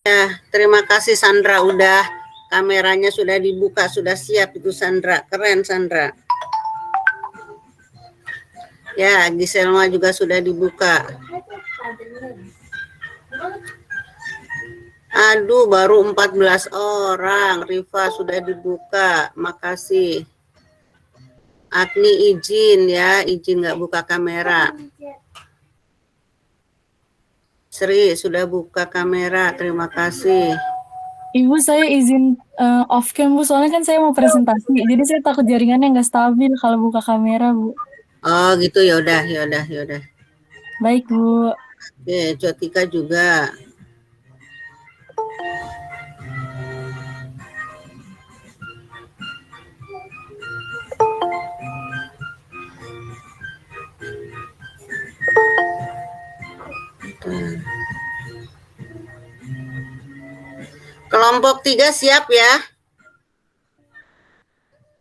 Ya, terima kasih Sandra, udah kameranya sudah dibuka, sudah siap itu Sandra, keren Sandra. Ya, Giselma juga sudah dibuka. Aduh, baru 14 orang. Riva sudah dibuka, makasih. Agni izin ya, izin nggak buka kamera. Sri sudah buka kamera, terima kasih. Ibu, saya izin off cam, Bu. Soalnya kan saya mau presentasi. Jadi saya takut jaringannya nggak stabil kalau buka kamera, Bu. Oh gitu, yaudah, yaudah, yaudah. Baik, Bu. Oke, Cotika juga. Kelompok 3 siap ya.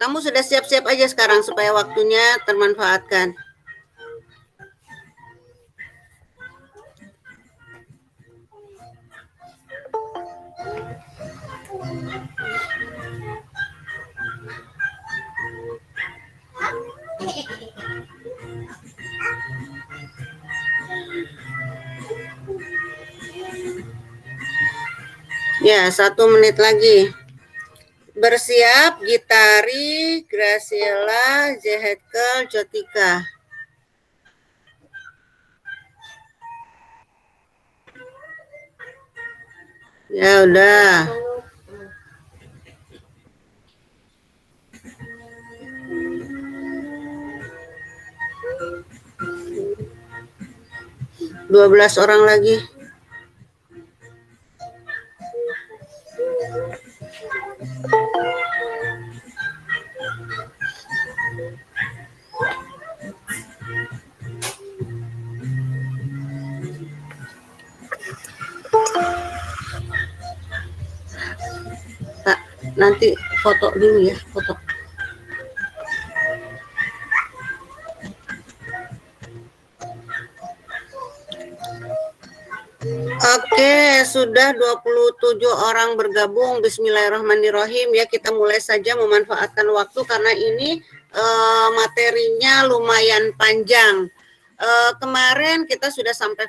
Kamu sudah siap-siap aja sekarang supaya waktunya termanfaatkan. Ya, 1 menit lagi. Bersiap, Gitari, Graciela, Zehetkel, Jotika. Ya udah. Dua 12 orang lagi. Pak, nanti foto dulu ya, foto. Oke, sudah 27 orang bergabung. Bismillahirrahmanirrahim ya, kita mulai saja memanfaatkan waktu karena ini materinya lumayan panjang. Kemarin kita sudah sampai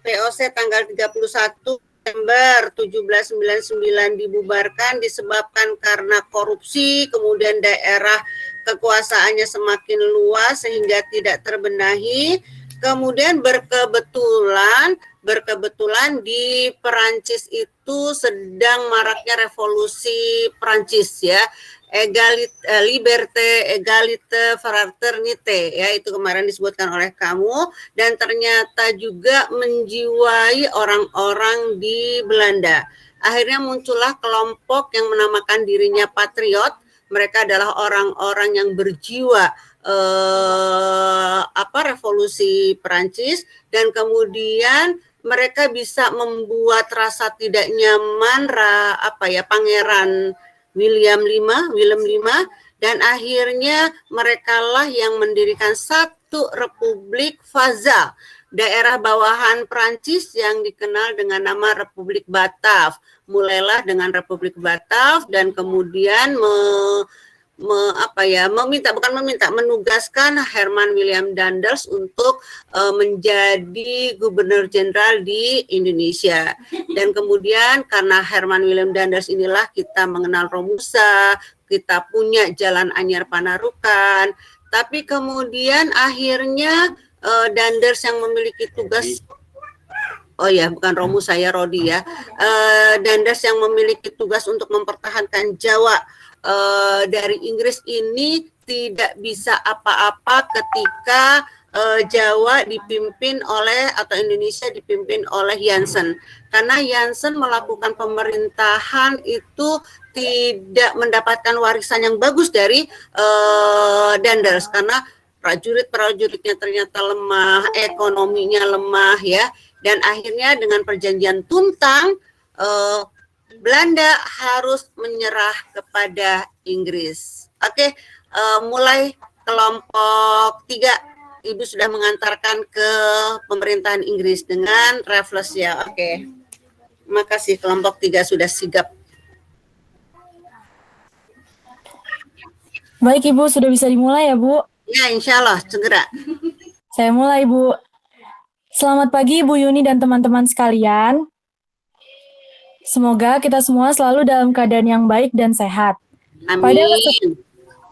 VOC tanggal 31 Desember 1799 dibubarkan disebabkan karena korupsi, kemudian daerah kekuasaannya semakin luas sehingga tidak terbenahi. Kemudian berkebetulan di Perancis itu sedang maraknya revolusi Perancis ya, liberté, égalité, fraternité ya, itu kemarin disebutkan oleh kamu, dan ternyata juga menjiwai orang-orang di Belanda. Akhirnya muncullah kelompok yang menamakan dirinya patriot. Mereka adalah orang-orang yang berjiwa revolusi Perancis, dan kemudian mereka bisa membuat rasa tidak nyaman Pangeran William V, dan akhirnya merekalah yang mendirikan satu Republik Faza, daerah bawahan Perancis yang dikenal dengan nama Republik Batav. Mulailah dengan Republik Batav dan kemudian menugaskan Herman William Daendels untuk menjadi gubernur jenderal di Indonesia. Dan kemudian karena Herman William Daendels inilah kita mengenal Romusa, kita punya Jalan Anyar Panarukan. Tapi kemudian akhirnya Daendels yang memiliki tugas, bukan Romus, saya Rodi ya. Daendels yang memiliki tugas untuk mempertahankan Jawa dari Inggris ini tidak bisa apa-apa ketika Jawa dipimpin oleh, atau Indonesia dipimpin oleh Jansen. Karena Jansen melakukan pemerintahan itu tidak mendapatkan warisan yang bagus dari Daendels, karena prajuritnya ternyata lemah, ekonominya lemah ya. Dan akhirnya dengan perjanjian Tuntang, Belanda harus menyerah kepada Inggris. Oke, mulai kelompok 3. Ibu sudah mengantarkan ke pemerintahan Inggris dengan Raffles ya. Oke. Makasih, kelompok 3 sudah sigap. Baik Ibu, sudah bisa dimulai ya Bu? Ya, insya Allah, segera. Saya mulai Bu. Selamat pagi Ibu Yuni dan teman-teman sekalian. Semoga kita semua selalu dalam keadaan yang baik dan sehat. Amin.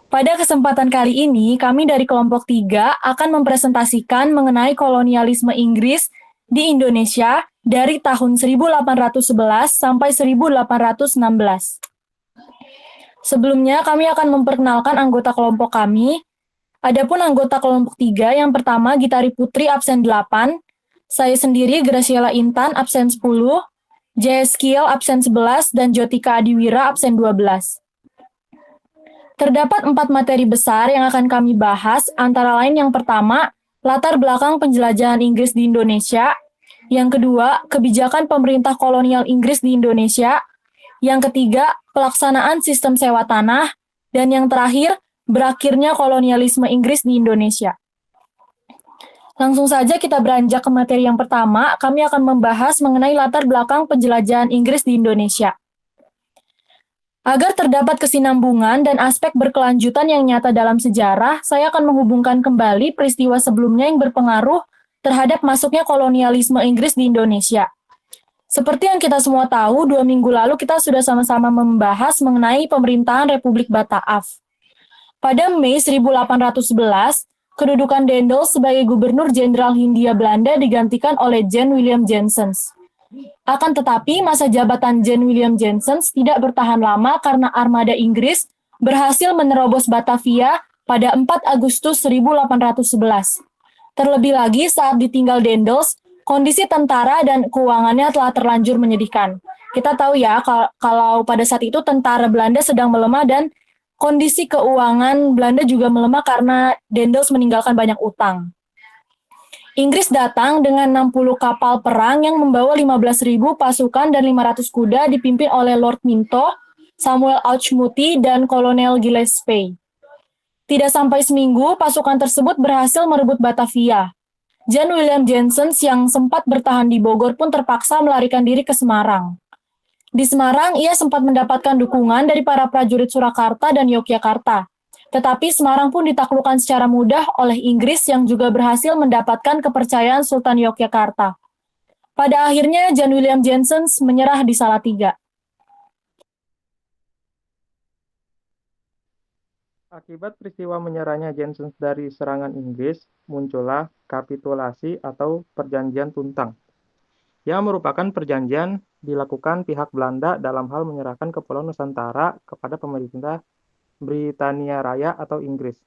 Pada kesempatan kali ini, kami dari kelompok 3 akan mempresentasikan mengenai kolonialisme Inggris di Indonesia dari tahun 1811 sampai 1816. Sebelumnya, kami akan memperkenalkan anggota kelompok kami. Adapun anggota kelompok 3, yang pertama Gitari Putri absen 8, saya sendiri Graciela Intan absen 10, JS Kiel absen 11, dan Jotika Adiwira absen 12. Terdapat 4 materi besar yang akan kami bahas, antara lain yang pertama, latar belakang penjelajahan Inggris di Indonesia, yang kedua, kebijakan pemerintah kolonial Inggris di Indonesia, yang ketiga, pelaksanaan sistem sewa tanah, dan yang terakhir, berakhirnya kolonialisme Inggris di Indonesia. Langsung saja kita beranjak ke materi yang pertama, kami akan membahas mengenai latar belakang penjelajahan Inggris di Indonesia. Agar terdapat kesinambungan dan aspek berkelanjutan yang nyata dalam sejarah, saya akan menghubungkan kembali peristiwa sebelumnya yang berpengaruh terhadap masuknya kolonialisme Inggris di Indonesia. Seperti yang kita semua tahu, 2 minggu lalu kita sudah sama-sama membahas mengenai pemerintahan Republik Bataaf. Pada Mei 1811, kedudukan Daendels sebagai Gubernur Jenderal Hindia Belanda digantikan oleh Jan William Janssens. Akan tetapi, masa jabatan Jan William Janssens tidak bertahan lama karena armada Inggris berhasil menerobos Batavia pada 4 Agustus 1811. Terlebih lagi saat ditinggal Daendels, kondisi tentara dan keuangannya telah terlanjur menyedihkan. Kita tahu ya, kalau pada saat itu tentara Belanda sedang melemah dan kondisi keuangan Belanda juga melemah karena Daendels meninggalkan banyak utang. Inggris datang dengan 60 kapal perang yang membawa 15.000 pasukan dan 500 kuda dipimpin oleh Lord Minto, Samuel Auchmuty, dan Kolonel Gillespie. Tidak sampai seminggu, pasukan tersebut berhasil merebut Batavia. Jan William Janssens yang sempat bertahan di Bogor pun terpaksa melarikan diri ke Semarang. Di Semarang, ia sempat mendapatkan dukungan dari para prajurit Surakarta dan Yogyakarta. Tetapi Semarang pun ditaklukkan secara mudah oleh Inggris yang juga berhasil mendapatkan kepercayaan Sultan Yogyakarta. Pada akhirnya, Jan William Janssens menyerah di Salatiga. Akibat peristiwa menyerahnya Janssens dari serangan Inggris, muncullah kapitulasi atau perjanjian Tuntang, yang merupakan perjanjian dilakukan pihak Belanda dalam hal menyerahkan Kepulauan Nusantara kepada pemerintah Britania Raya atau Inggris.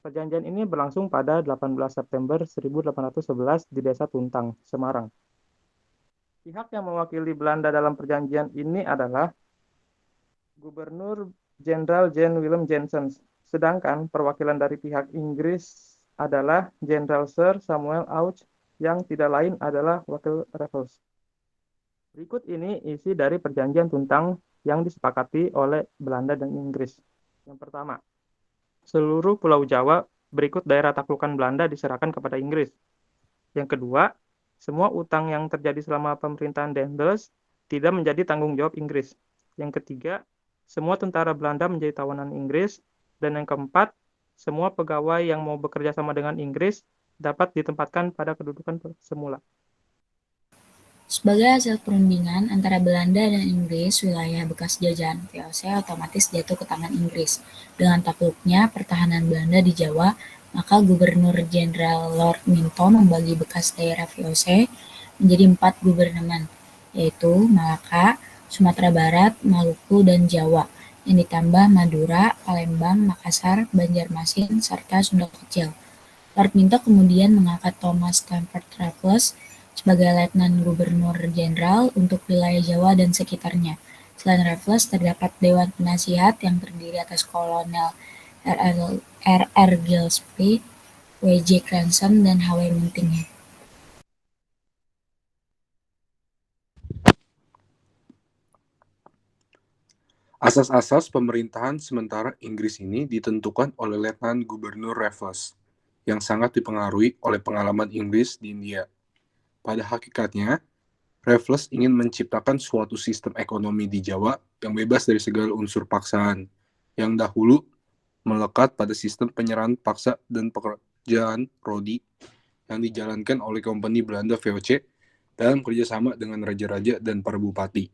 Perjanjian ini berlangsung pada 18 September 1811 di Desa Tuntang, Semarang. Pihak yang mewakili Belanda dalam perjanjian ini adalah Gubernur Jenderal Jan Willem Janssens. Sedangkan perwakilan dari pihak Inggris adalah Jenderal Sir Samuel Auch yang tidak lain adalah wakil Raffles. Berikut ini isi dari perjanjian Tuntang yang disepakati oleh Belanda dan Inggris. Yang pertama, seluruh Pulau Jawa berikut daerah taklukan Belanda diserahkan kepada Inggris. Yang kedua, semua utang yang terjadi selama pemerintahan Daendels tidak menjadi tanggung jawab Inggris. Yang ketiga, semua tentara Belanda menjadi tawanan Inggris. Dan yang keempat, semua pegawai yang mau bekerja sama dengan Inggris dapat ditempatkan pada kedudukan semula. Sebagai hasil perundingan antara Belanda dan Inggris, wilayah bekas jajahan VOC otomatis jatuh ke tangan Inggris. Dengan takluknya pertahanan Belanda di Jawa, maka Gubernur Jenderal Lord Minto membagi bekas daerah VOC menjadi 4 gubernemen, yaitu Malaka, Sumatera Barat, Maluku, dan Jawa, yang ditambah Madura, Palembang, Makassar, Banjarmasin, serta Sunda Kecil. Lord Minto kemudian mengangkat Thomas Stamford Raffles sebagai Letnan Gubernur Jenderal untuk wilayah Jawa dan sekitarnya. Selain Raffles, terdapat Dewan Penasihat yang terdiri atas Kolonel R.R. Gillespie, W.J. Cranston, dan H.W. Muntinghead. Asas-asas pemerintahan sementara Inggris ini ditentukan oleh Letnan Gubernur Raffles, yang sangat dipengaruhi oleh pengalaman Inggris di India. Pada hakikatnya, Raffles ingin menciptakan suatu sistem ekonomi di Jawa yang bebas dari segala unsur paksaan, yang dahulu melekat pada sistem penyerahan paksa dan pekerjaan rodi yang dijalankan oleh Kompani Belanda VOC dalam kerjasama dengan raja-raja dan para bupati.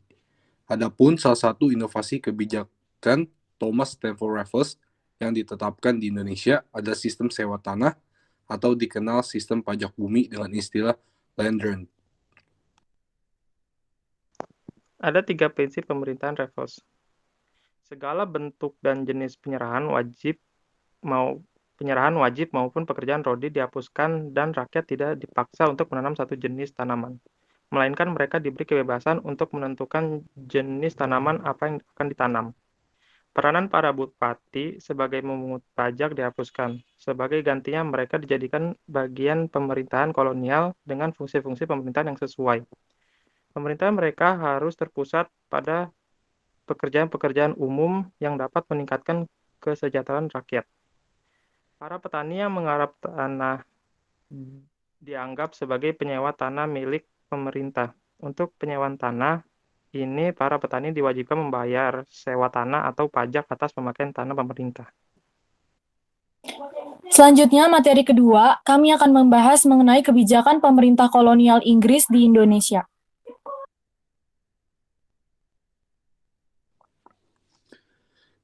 Adapun salah satu inovasi kebijakan Thomas Stamford Raffles yang ditetapkan di Indonesia adalah sistem sewa tanah atau dikenal sistem pajak bumi dengan istilah land rent. Ada 3 prinsip pemerintahan Raffles. Segala bentuk dan jenis penyerahan wajib maupun pekerjaan rodi dihapuskan dan rakyat tidak dipaksa untuk menanam satu jenis tanaman, melainkan mereka diberi kebebasan untuk menentukan jenis tanaman apa yang akan ditanam. Peranan para bupati sebagai memungut pajak dihapuskan. Sebagai gantinya mereka dijadikan bagian pemerintahan kolonial dengan fungsi-fungsi pemerintahan yang sesuai. Pemerintahan mereka harus terpusat pada pekerjaan-pekerjaan umum yang dapat meningkatkan kesejahteraan rakyat. Para petani yang menggarap tanah dianggap sebagai penyewa tanah milik pemerintah. Untuk penyewaan tanah ini, para petani diwajibkan membayar sewa tanah atau pajak atas pemakaian tanah pemerintah. Selanjutnya, materi kedua, kami akan membahas mengenai kebijakan pemerintah kolonial Inggris di Indonesia.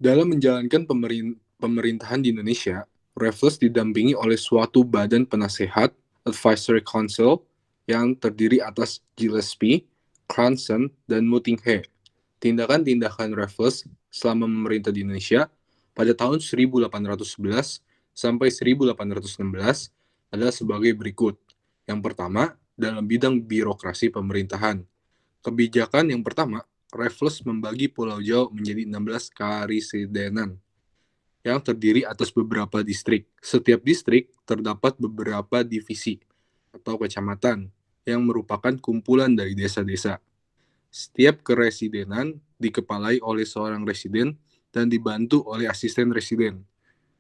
Dalam menjalankan pemerintahan di Indonesia, Raffles didampingi oleh suatu badan penasehat, Advisory Council, yang terdiri atas Gillespie, Cranston, dan Mutinghe. Tindakan-tindakan Raffles selama memerintah di Indonesia pada tahun 1811 sampai 1816 adalah sebagai berikut. Yang pertama, dalam bidang birokrasi pemerintahan. Kebijakan yang pertama, Raffles membagi Pulau Jawa menjadi 16 karisidenan yang terdiri atas beberapa distrik. Setiap distrik terdapat beberapa divisi atau kecamatan yang merupakan kumpulan dari desa-desa. Setiap keresidenan dikepalai oleh seorang residen dan dibantu oleh asisten residen.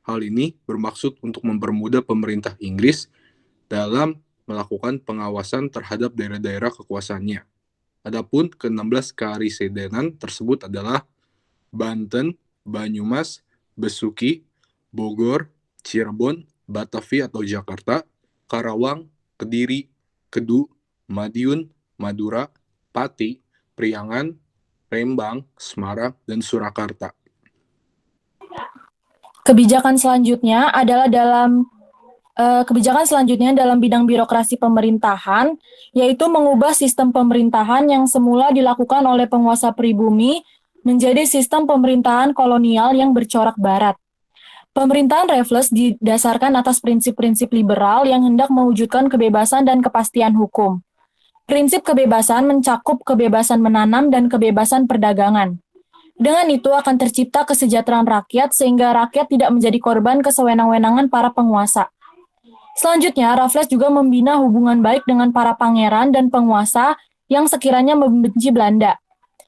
Hal ini bermaksud untuk mempermudah pemerintah Inggris dalam melakukan pengawasan terhadap daerah-daerah kekuasaannya. Adapun ke-16 karisidenan tersebut adalah Banten, Banyumas, Besuki, Bogor, Cirebon, Batavia atau Jakarta, Karawang, Kediri, Kedu, Madiun, Madura, Pati, Priangan, Rembang, Semarang, dan Surakarta. Kebijakan selanjutnya dalam bidang birokrasi pemerintahan, yaitu mengubah sistem pemerintahan yang semula dilakukan oleh penguasa pribumi menjadi sistem pemerintahan kolonial yang bercorak barat. Pemerintahan Raffles didasarkan atas prinsip-prinsip liberal yang hendak mewujudkan kebebasan dan kepastian hukum. Prinsip kebebasan mencakup kebebasan menanam dan kebebasan perdagangan. Dengan itu akan tercipta kesejahteraan rakyat sehingga rakyat tidak menjadi korban kesewenang-wenangan para penguasa. Selanjutnya, Raffles juga membina hubungan baik dengan para pangeran dan penguasa yang sekiranya membenci Belanda,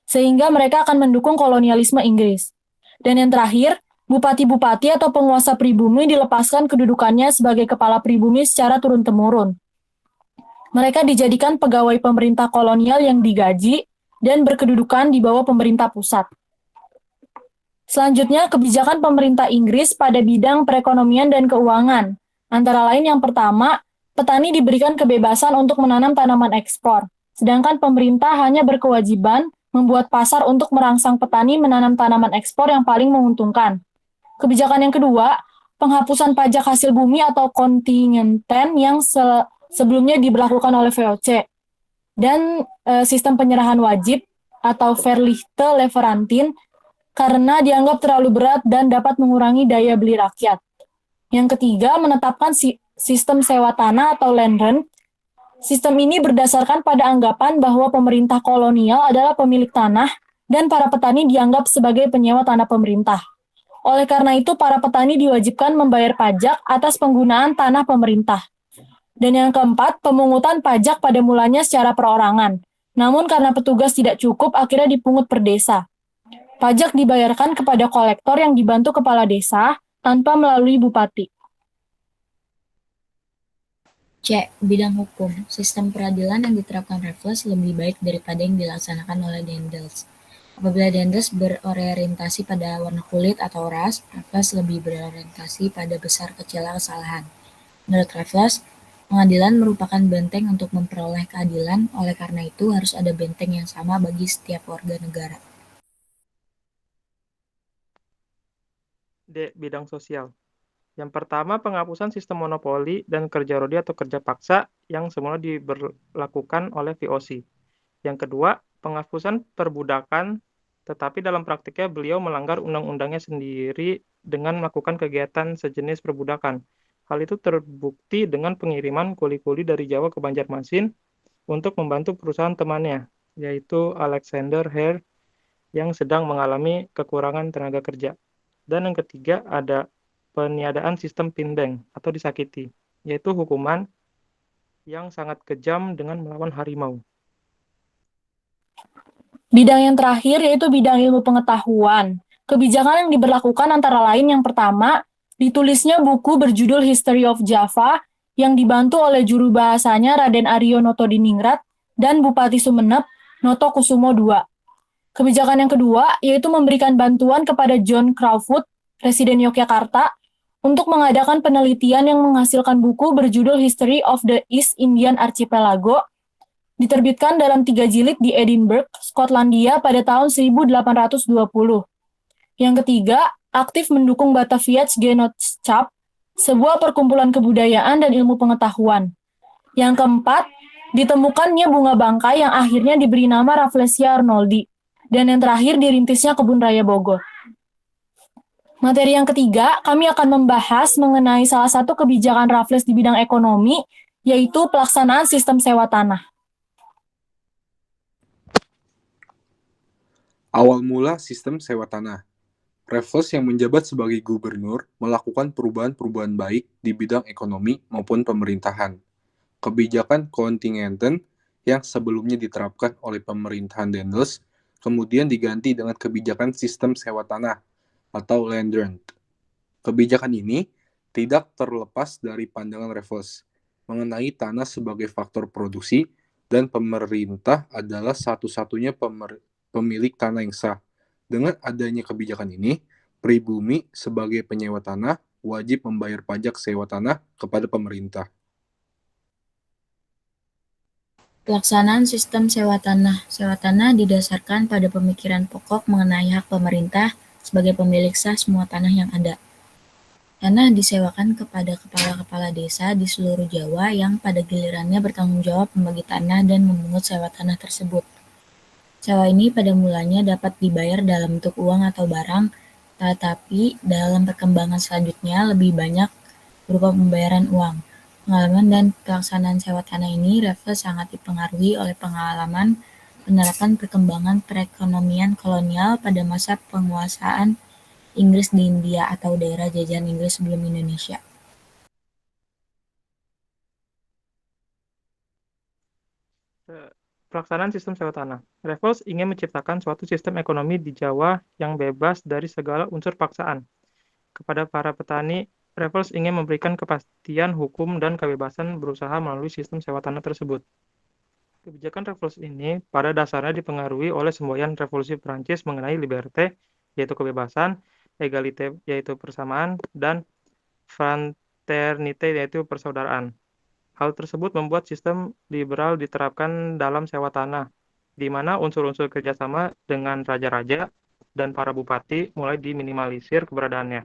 sehingga mereka akan mendukung kolonialisme Inggris. Dan yang terakhir, bupati-bupati atau penguasa pribumi dilepaskan kedudukannya sebagai kepala pribumi secara turun-temurun. Mereka dijadikan pegawai pemerintah kolonial yang digaji dan berkedudukan di bawah pemerintah pusat. Selanjutnya, kebijakan pemerintah Inggris pada bidang perekonomian dan keuangan. Antara lain yang pertama, petani diberikan kebebasan untuk menanam tanaman ekspor, sedangkan pemerintah hanya berkewajiban membuat pasar untuk merangsang petani menanam tanaman ekspor yang paling menguntungkan. Kebijakan yang kedua, penghapusan pajak hasil bumi atau kontingenten yang sebelumnya diberlakukan oleh VOC, dan sistem penyerahan wajib atau Verlichte Leverantin karena dianggap terlalu berat dan dapat mengurangi daya beli rakyat. Yang ketiga, menetapkan sistem sewa tanah atau land rent. Sistem ini berdasarkan pada anggapan bahwa pemerintah kolonial adalah pemilik tanah dan para petani dianggap sebagai penyewa tanah pemerintah. Oleh karena itu, para petani diwajibkan membayar pajak atas penggunaan tanah pemerintah. Dan yang keempat, pemungutan pajak pada mulanya secara perorangan. Namun karena petugas tidak cukup, akhirnya dipungut per desa. Pajak dibayarkan kepada kolektor yang dibantu kepala desa tanpa melalui bupati. C. Bidang hukum. Sistem peradilan yang diterapkan Raffles lebih baik daripada yang dilaksanakan oleh Daendels. Apabila Daendels berorientasi pada warna kulit atau ras, Raffles lebih berorientasi pada besar kecilnya kesalahan. Menurut Raffles, pengadilan merupakan benteng untuk memperoleh keadilan, oleh karena itu harus ada benteng yang sama bagi setiap warga negara. D. Bidang sosial. Yang pertama, penghapusan sistem monopoli dan kerja rodi atau kerja paksa yang semula diberlakukan oleh VOC. Yang kedua, penghapusan perbudakan, tetapi dalam praktiknya beliau melanggar undang-undangnya sendiri dengan melakukan kegiatan sejenis perbudakan. Hal itu terbukti dengan pengiriman kuli-kuli dari Jawa ke Banjarmasin untuk membantu perusahaan temannya, yaitu Alexander Hare yang sedang mengalami kekurangan tenaga kerja. Dan yang ketiga ada peniadaan sistem pindeng atau disakiti, yaitu hukuman yang sangat kejam dengan melawan harimau. Bidang yang terakhir yaitu bidang ilmu pengetahuan. Kebijakan yang diberlakukan antara lain yang pertama, ditulisnya buku berjudul History of Java yang dibantu oleh juru bahasanya Raden Aryo Notodiningrat dan Bupati Sumeneb Noto Kusumo II. Kebijakan yang kedua yaitu memberikan bantuan kepada John Crowfoot, Presiden Yogyakarta, untuk mengadakan penelitian yang menghasilkan buku berjudul History of the East Indian Archipelago, diterbitkan dalam 3 jilid di Edinburgh, Skotlandia pada tahun 1820. Yang ketiga, aktif mendukung Batavia's Genootschap, sebuah perkumpulan kebudayaan dan ilmu pengetahuan. Yang keempat, ditemukannya bunga bangkai yang akhirnya diberi nama Rafflesia arnoldi. Dan yang terakhir, dirintisnya Kebun Raya Bogor. Materi yang ketiga, kami akan membahas mengenai salah satu kebijakan Raffles di bidang ekonomi, yaitu pelaksanaan sistem sewa tanah. Awal mula sistem sewa tanah. Raffles yang menjabat sebagai gubernur melakukan perubahan-perubahan baik di bidang ekonomi maupun pemerintahan. Kebijakan kontingenten yang sebelumnya diterapkan oleh pemerintahan Daendels kemudian diganti dengan kebijakan sistem sewa tanah atau land rent. Kebijakan ini tidak terlepas dari pandangan Raffles mengenai tanah sebagai faktor produksi dan pemerintah adalah satu-satunya pemilik tanah yang sah. Dengan adanya kebijakan ini, pribumi sebagai penyewa tanah wajib membayar pajak sewa tanah kepada pemerintah. Pelaksanaan sistem sewa tanah. Sewa tanah didasarkan pada pemikiran pokok mengenai hak pemerintah sebagai pemilik sah semua tanah yang ada. Tanah disewakan kepada kepala-kepala desa di seluruh Jawa yang pada gilirannya bertanggung jawab membagi tanah dan memungut sewa tanah tersebut. Sewa ini pada mulanya dapat dibayar dalam bentuk uang atau barang, tetapi dalam perkembangan selanjutnya lebih banyak berupa pembayaran uang. Pengalaman dan pelaksanaan sewa tanah ini Raffles sangat dipengaruhi oleh pengalaman penerapan perkembangan perekonomian kolonial pada masa penguasaan Inggris di India atau daerah jajahan Inggris sebelum Indonesia. Pelaksanaan sistem sewa tanah. Raffles ingin menciptakan suatu sistem ekonomi di Jawa yang bebas dari segala unsur paksaan. Kepada para petani, Raffles ingin memberikan kepastian hukum dan kebebasan berusaha melalui sistem sewa tanah tersebut. Kebijakan Raffles ini pada dasarnya dipengaruhi oleh semboyan revolusi Prancis mengenai liberté, yaitu kebebasan, égalité, yaitu persamaan, dan fraternité, yaitu persaudaraan. Hal tersebut membuat sistem liberal diterapkan dalam sewa tanah, di mana unsur-unsur kerjasama dengan raja-raja dan para bupati mulai diminimalisir keberadaannya.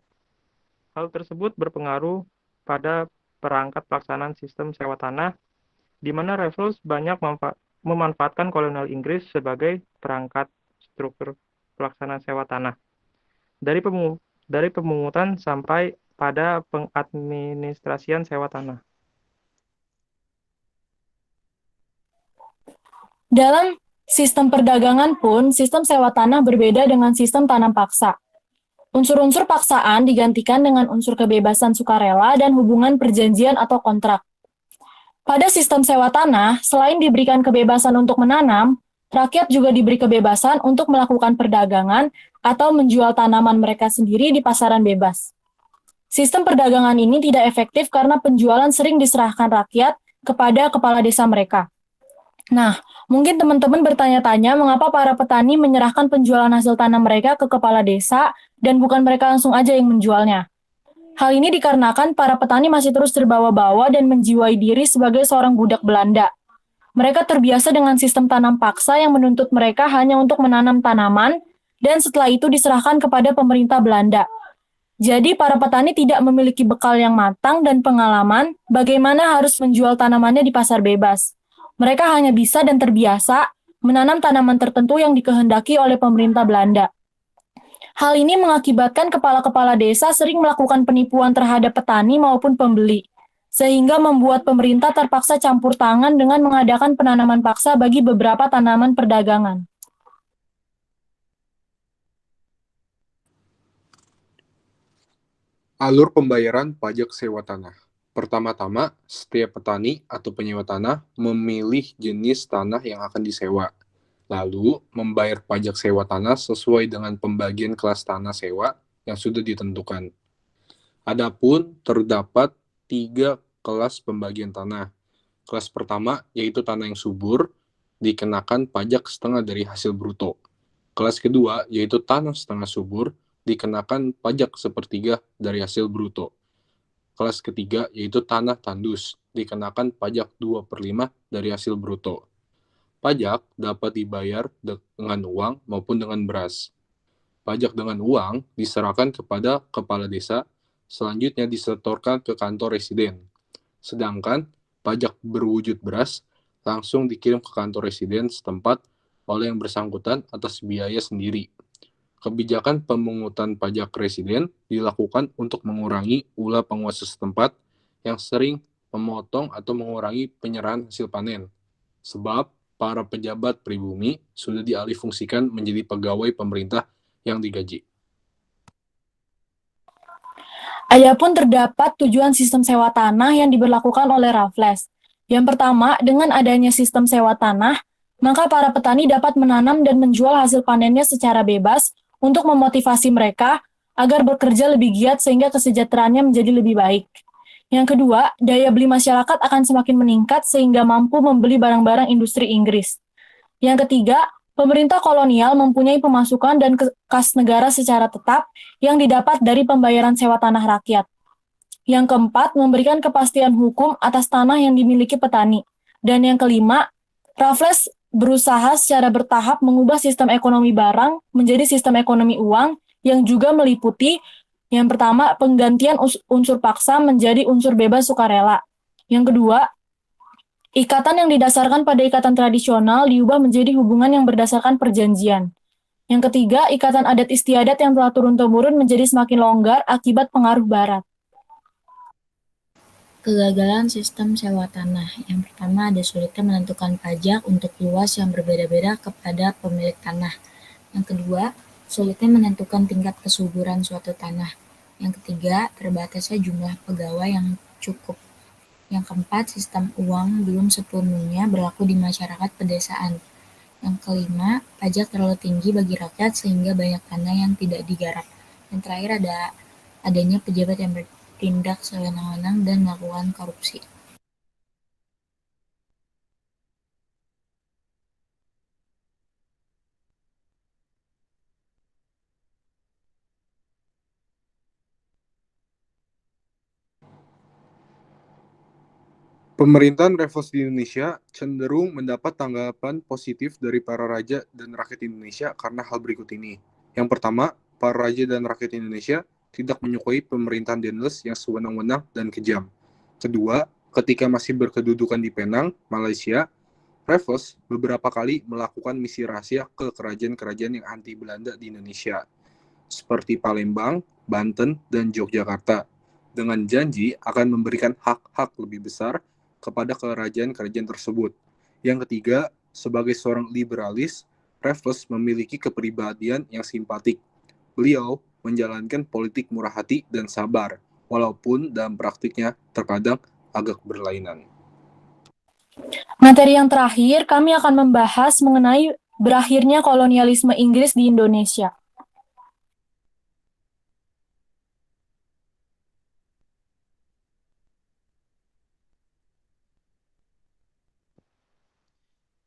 Hal tersebut berpengaruh pada perangkat pelaksanaan sistem sewa tanah, di mana Raffles banyak memanfaatkan kolonial Inggris sebagai perangkat struktur pelaksanaan sewa tanah. Dari pemungutan sampai pada pengadministrasian sewa tanah. Dalam sistem perdagangan pun, sistem sewa tanah berbeda dengan sistem tanam paksa. Unsur-unsur paksaan digantikan dengan unsur kebebasan sukarela dan hubungan perjanjian atau kontrak. Pada sistem sewa tanah, selain diberikan kebebasan untuk menanam, rakyat juga diberi kebebasan untuk melakukan perdagangan atau menjual tanaman mereka sendiri di pasaran bebas. Sistem perdagangan ini tidak efektif karena penjualan sering diserahkan rakyat kepada kepala desa mereka. Nah, mungkin teman-teman bertanya-tanya mengapa para petani menyerahkan penjualan hasil tanam mereka ke kepala desa dan bukan mereka langsung aja yang menjualnya. Hal ini dikarenakan para petani masih terus terbawa-bawa dan menjiwai diri sebagai seorang budak Belanda. Mereka terbiasa dengan sistem tanam paksa yang menuntut mereka hanya untuk menanam tanaman dan setelah itu diserahkan kepada pemerintah Belanda. Jadi para petani tidak memiliki bekal yang matang dan pengalaman bagaimana harus menjual tanamannya di pasar bebas. Mereka hanya bisa dan terbiasa menanam tanaman tertentu yang dikehendaki oleh pemerintah Belanda. Hal ini mengakibatkan kepala-kepala desa sering melakukan penipuan terhadap petani maupun pembeli, sehingga membuat pemerintah terpaksa campur tangan dengan mengadakan penanaman paksa bagi beberapa tanaman perdagangan. Alur pembayaran pajak sewa tanah. Pertama-tama, setiap petani atau penyewa tanah memilih jenis tanah yang akan disewa. Lalu, membayar pajak sewa tanah sesuai dengan pembagian kelas tanah sewa yang sudah ditentukan. Adapun terdapat 3 kelas pembagian tanah. Kelas pertama yaitu tanah yang subur, dikenakan pajak setengah dari hasil bruto. Kelas kedua yaitu tanah setengah subur, dikenakan pajak sepertiga dari hasil bruto. Kelas ketiga yaitu tanah tandus, dikenakan pajak 2/5 dari hasil bruto. Pajak dapat dibayar dengan uang maupun dengan beras. Pajak dengan uang diserahkan kepada kepala desa, selanjutnya disetorkan ke kantor residen. Sedangkan pajak berwujud beras langsung dikirim ke kantor residen setempat oleh yang bersangkutan atas biaya sendiri. Kebijakan pemungutan pajak residen dilakukan untuk mengurangi ulah penguasa setempat yang sering memotong atau mengurangi penyerahan hasil panen. Sebab para pejabat pribumi sudah dialihfungsikan menjadi pegawai pemerintah yang digaji. Adapun terdapat tujuan sistem sewa tanah yang diberlakukan oleh Raffles. Yang pertama, dengan adanya sistem sewa tanah, maka para petani dapat menanam dan menjual hasil panennya secara bebas untuk memotivasi mereka agar bekerja lebih giat sehingga kesejahteraannya menjadi lebih baik. Yang kedua, daya beli masyarakat akan semakin meningkat sehingga mampu membeli barang-barang industri Inggris. Yang ketiga, pemerintah kolonial mempunyai pemasukan dan kas negara secara tetap yang didapat dari pembayaran sewa tanah rakyat. Yang keempat, memberikan kepastian hukum atas tanah yang dimiliki petani. Dan yang kelima, Raffles berusaha secara bertahap mengubah sistem ekonomi barang menjadi sistem ekonomi uang yang juga meliputi yang pertama, penggantian unsur paksa menjadi unsur bebas sukarela. Yang kedua, ikatan yang didasarkan pada ikatan tradisional diubah menjadi hubungan yang berdasarkan perjanjian. Yang ketiga, ikatan adat istiadat yang telah turun-temurun menjadi semakin longgar akibat pengaruh Barat. Kegagalan sistem sewa tanah. Yang pertama, ada sulitnya menentukan pajak untuk luas yang berbeda-beda kepada pemilik tanah. Yang kedua, sulitnya menentukan tingkat kesuburan suatu tanah. Yang ketiga, terbatasnya jumlah pegawai yang cukup. Yang keempat, sistem uang belum sepenuhnya berlaku di masyarakat pedesaan. Yang kelima, pajak terlalu tinggi bagi rakyat sehingga banyak tanah yang tidak digarap. Yang terakhir adanya pejabat yang bertindak sewenang-wenang dan melakukan korupsi. Pemerintahan Raffles di Indonesia cenderung mendapat tanggapan positif dari para raja dan rakyat Indonesia karena hal berikut ini. Yang pertama, para raja dan rakyat Indonesia tidak menyukai pemerintahan Dendels yang sewenang-wenang dan kejam. Kedua, ketika masih berkedudukan di Penang, Malaysia, Raffles beberapa kali melakukan misi rahasia ke kerajaan-kerajaan yang anti Belanda di Indonesia, seperti Palembang, Banten, dan Yogyakarta, dengan janji akan memberikan hak-hak lebih besar kepada kerajaan-kerajaan tersebut. Yang ketiga, sebagai seorang liberalis, Raffles memiliki kepribadian yang simpatik. Beliau menjalankan politik murah hati dan sabar, walaupun dalam praktiknya terkadang agak berlainan. Materi yang terakhir, kami akan membahas mengenai berakhirnya kolonialisme Inggris di Indonesia.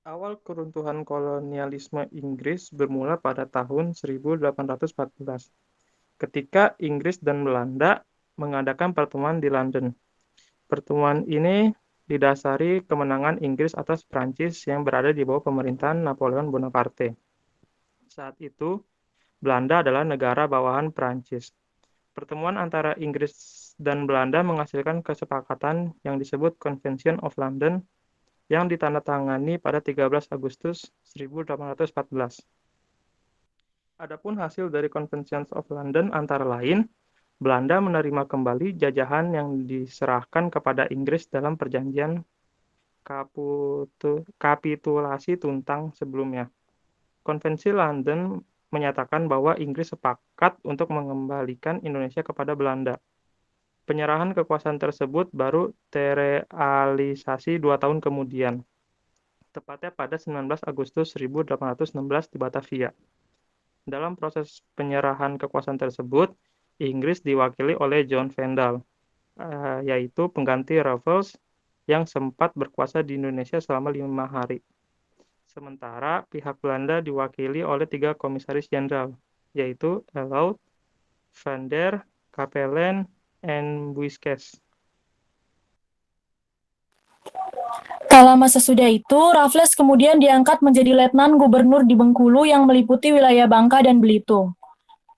Awal keruntuhan kolonialisme Inggris bermula pada tahun 1814, ketika Inggris dan Belanda mengadakan pertemuan di London. Pertemuan ini didasari kemenangan Inggris atas Prancis yang berada di bawah pemerintahan Napoleon Bonaparte. Saat itu, Belanda adalah negara bawahan Prancis. Pertemuan antara Inggris dan Belanda menghasilkan kesepakatan yang disebut Convention of London yang ditandatangani pada 13 Agustus 1814. Adapun hasil dari Convention of London antara lain, Belanda menerima kembali jajahan yang diserahkan kepada Inggris dalam perjanjian kapitulasi Tuntang sebelumnya. Konvensi London menyatakan bahwa Inggris sepakat untuk mengembalikan Indonesia kepada Belanda. Penyerahan kekuasaan tersebut baru terrealisasi 2 tahun kemudian, tepatnya pada 19 Agustus 1816 di Batavia. Dalam proses penyerahan kekuasaan tersebut, Inggris diwakili oleh John Vendal, yaitu pengganti Raffles yang sempat berkuasa di Indonesia selama 5 hari. Sementara pihak Belanda diwakili oleh 3 komisaris jenderal, yaitu Elaut, Van der Capellen, and Buiskes. Kala masa sesudah itu, Raffles kemudian diangkat menjadi letnan gubernur di Bengkulu yang meliputi wilayah Bangka dan Belitung.